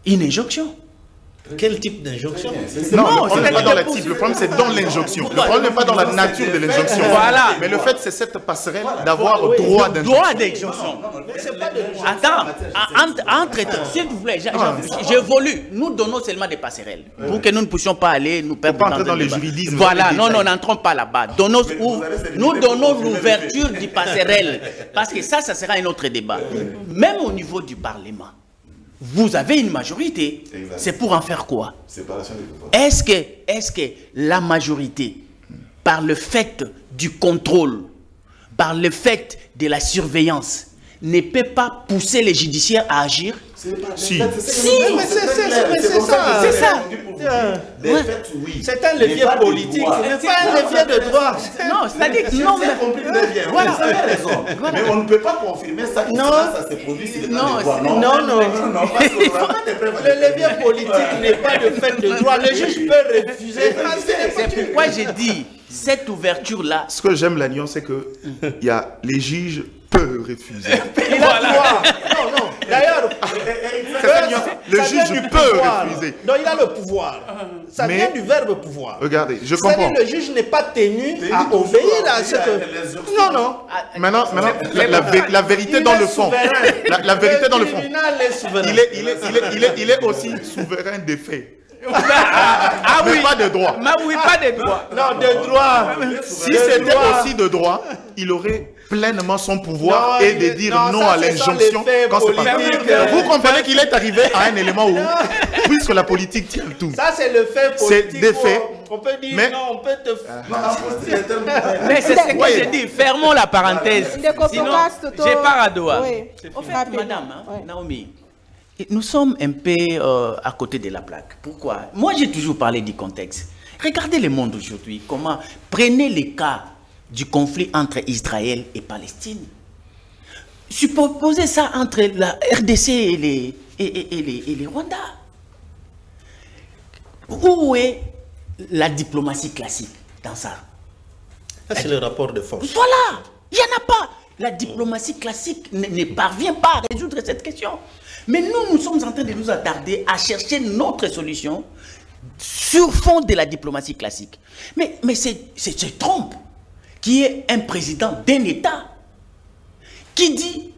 une injonction. Quel type d'injonction? Non, le problème n'est pas dans la type, le problème c'est dans l'injonction. Le problème n'est pas dans la nature de l'injonction. Voilà. Mais le fait c'est cette passerelle d'avoir droit d'injonction. Droit d'injonction. Attends, entre s'il vous plaît, j'évolue. Nous donnons seulement des passerelles pour que nous ne puissions pas aller nous perdre dans les juridismes. Voilà, non, n'entrons pas là-bas. Nous donnons l'ouverture du passerelle parce que ça sera un autre débat. Même au niveau du Parlement. Vous avez une majorité, c'est pour en faire quoi? Séparation des pouvoirs. Est-ce que la majorité, par le fait du contrôle, par le fait de la surveillance, ne peut pas pousser les judiciaires à agir? Si. Mais c'est ça. C'est ça. C'est un levier politique, ce n'est pas un levier de droit. Non, c'est-à-dire que non, mais Voilà, vous avez raison. Mais on ne peut pas confirmer ça. Non, ça se produit sur le droit. Non. Le levier politique n'est pas de fait de droit. Le juge peut refuser. C'est pourquoi j'ai dit cette ouverture-là. Ce que j'aime l'Agnon, c'est que il y a les juges peuvent refuser. Il a droit. Non. D'ailleurs, le juge peut refuser. Donc il a le pouvoir. Ça Mais, vient du verbe pouvoir. Regardez, je comprends. C'est-à-dire le juge n'est pas tenu à obéir à ce que... Non. Maintenant, la vérité dans le fond. La vérité dans le fond. Il est aussi souverain des faits. Oui, pas de droit. Oui, pas de droit. Non, de droit. Si c'était aussi de droit, il aurait pleinement son pouvoir et de dire non à l'injonction quand c'est pas vrai. Vous comprenez qu'il est arrivé à un élément où, puisque la politique tient le tout. Ça, c'est le fait politique. C'est des faits. On peut dire mais, non, on peut te... Mais c'est ce que j'ai dit. Fermons la parenthèse. Sinon, j'ai pas à doigt. En fait, madame, Naomi, nous sommes un peu à côté de la plaque. Pourquoi? Moi, j'ai toujours parlé du contexte. Regardez le monde aujourd'hui. Comment? Prenez les cas du conflit entre Israël et Palestine. superposer ça entre la RDC et les Rwandais. Où est la diplomatie classique dans ça? C'est le rapport de force. Voilà, il n'y en a pas. La diplomatie classique ne parvient pas à résoudre cette question. Mais nous sommes en train de nous attarder à chercher notre solution sur fond de la diplomatie classique. Mais c'est Trump qui est un président d'un État qui dit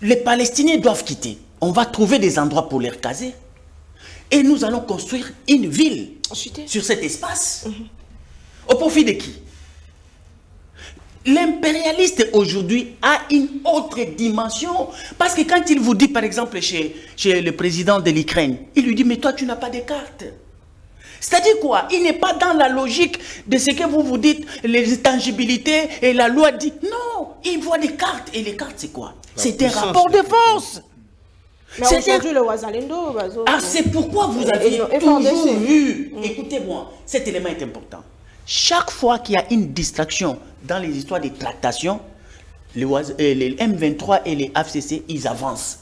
les Palestiniens doivent quitter. On va trouver des endroits pour les caser. Et nous allons construire une ville sur cet espace. Au profit de qui? L'impérialiste aujourd'hui a une autre dimension. Parce que quand il vous dit, par exemple, chez le président de l'Ukraine, il lui dit, mais toi, tu n'as pas de carte. C'est-à-dire quoi? Il n'est pas dans la logique de ce que vous dites, les intangibilités, et la loi dit. Non, il voit des cartes. Et les cartes, c'est quoi? C'est un rapport de force. Mais aujourd'hui, le Ouazalendo... Ah, c'est pourquoi vous avez toujours vu... Écoutez-moi, cet élément est important. Chaque fois qu'il y a une distraction dans les histoires de tractation, les M23 et les AFCC, ils avancent.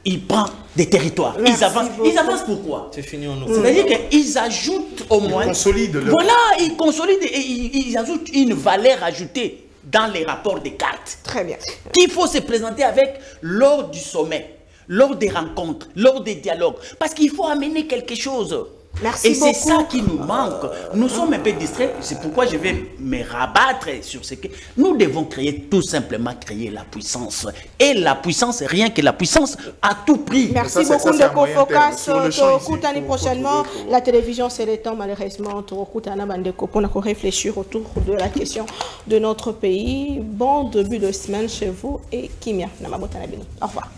Ils prennent des territoires. Ils avancent pourquoi? C'est fini, c'est-à-dire qu'ils ajoutent au moins... Ils consolident. Voilà, ils consolident et ils ajoutent une valeur ajoutée dans les rapports des cartes. Très bien. Qu'il faut se présenter avec lors du sommet, lors des rencontres, lors des dialogues. Parce qu'il faut amener quelque chose. Merci et beaucoup. c'est ça qui nous manque. Nous sommes un peu distraits. C'est pourquoi je vais me rabattre sur ce que... Nous devons tout simplement créer la puissance. Et la puissance, rien que la puissance, à tout prix. Merci beaucoup, Ndeko Focas. L'année prochainement, la télévision, c'est le temps, malheureusement. Pour réfléchir autour de la question de notre pays. Bon début de semaine chez vous et Kimia. Au revoir.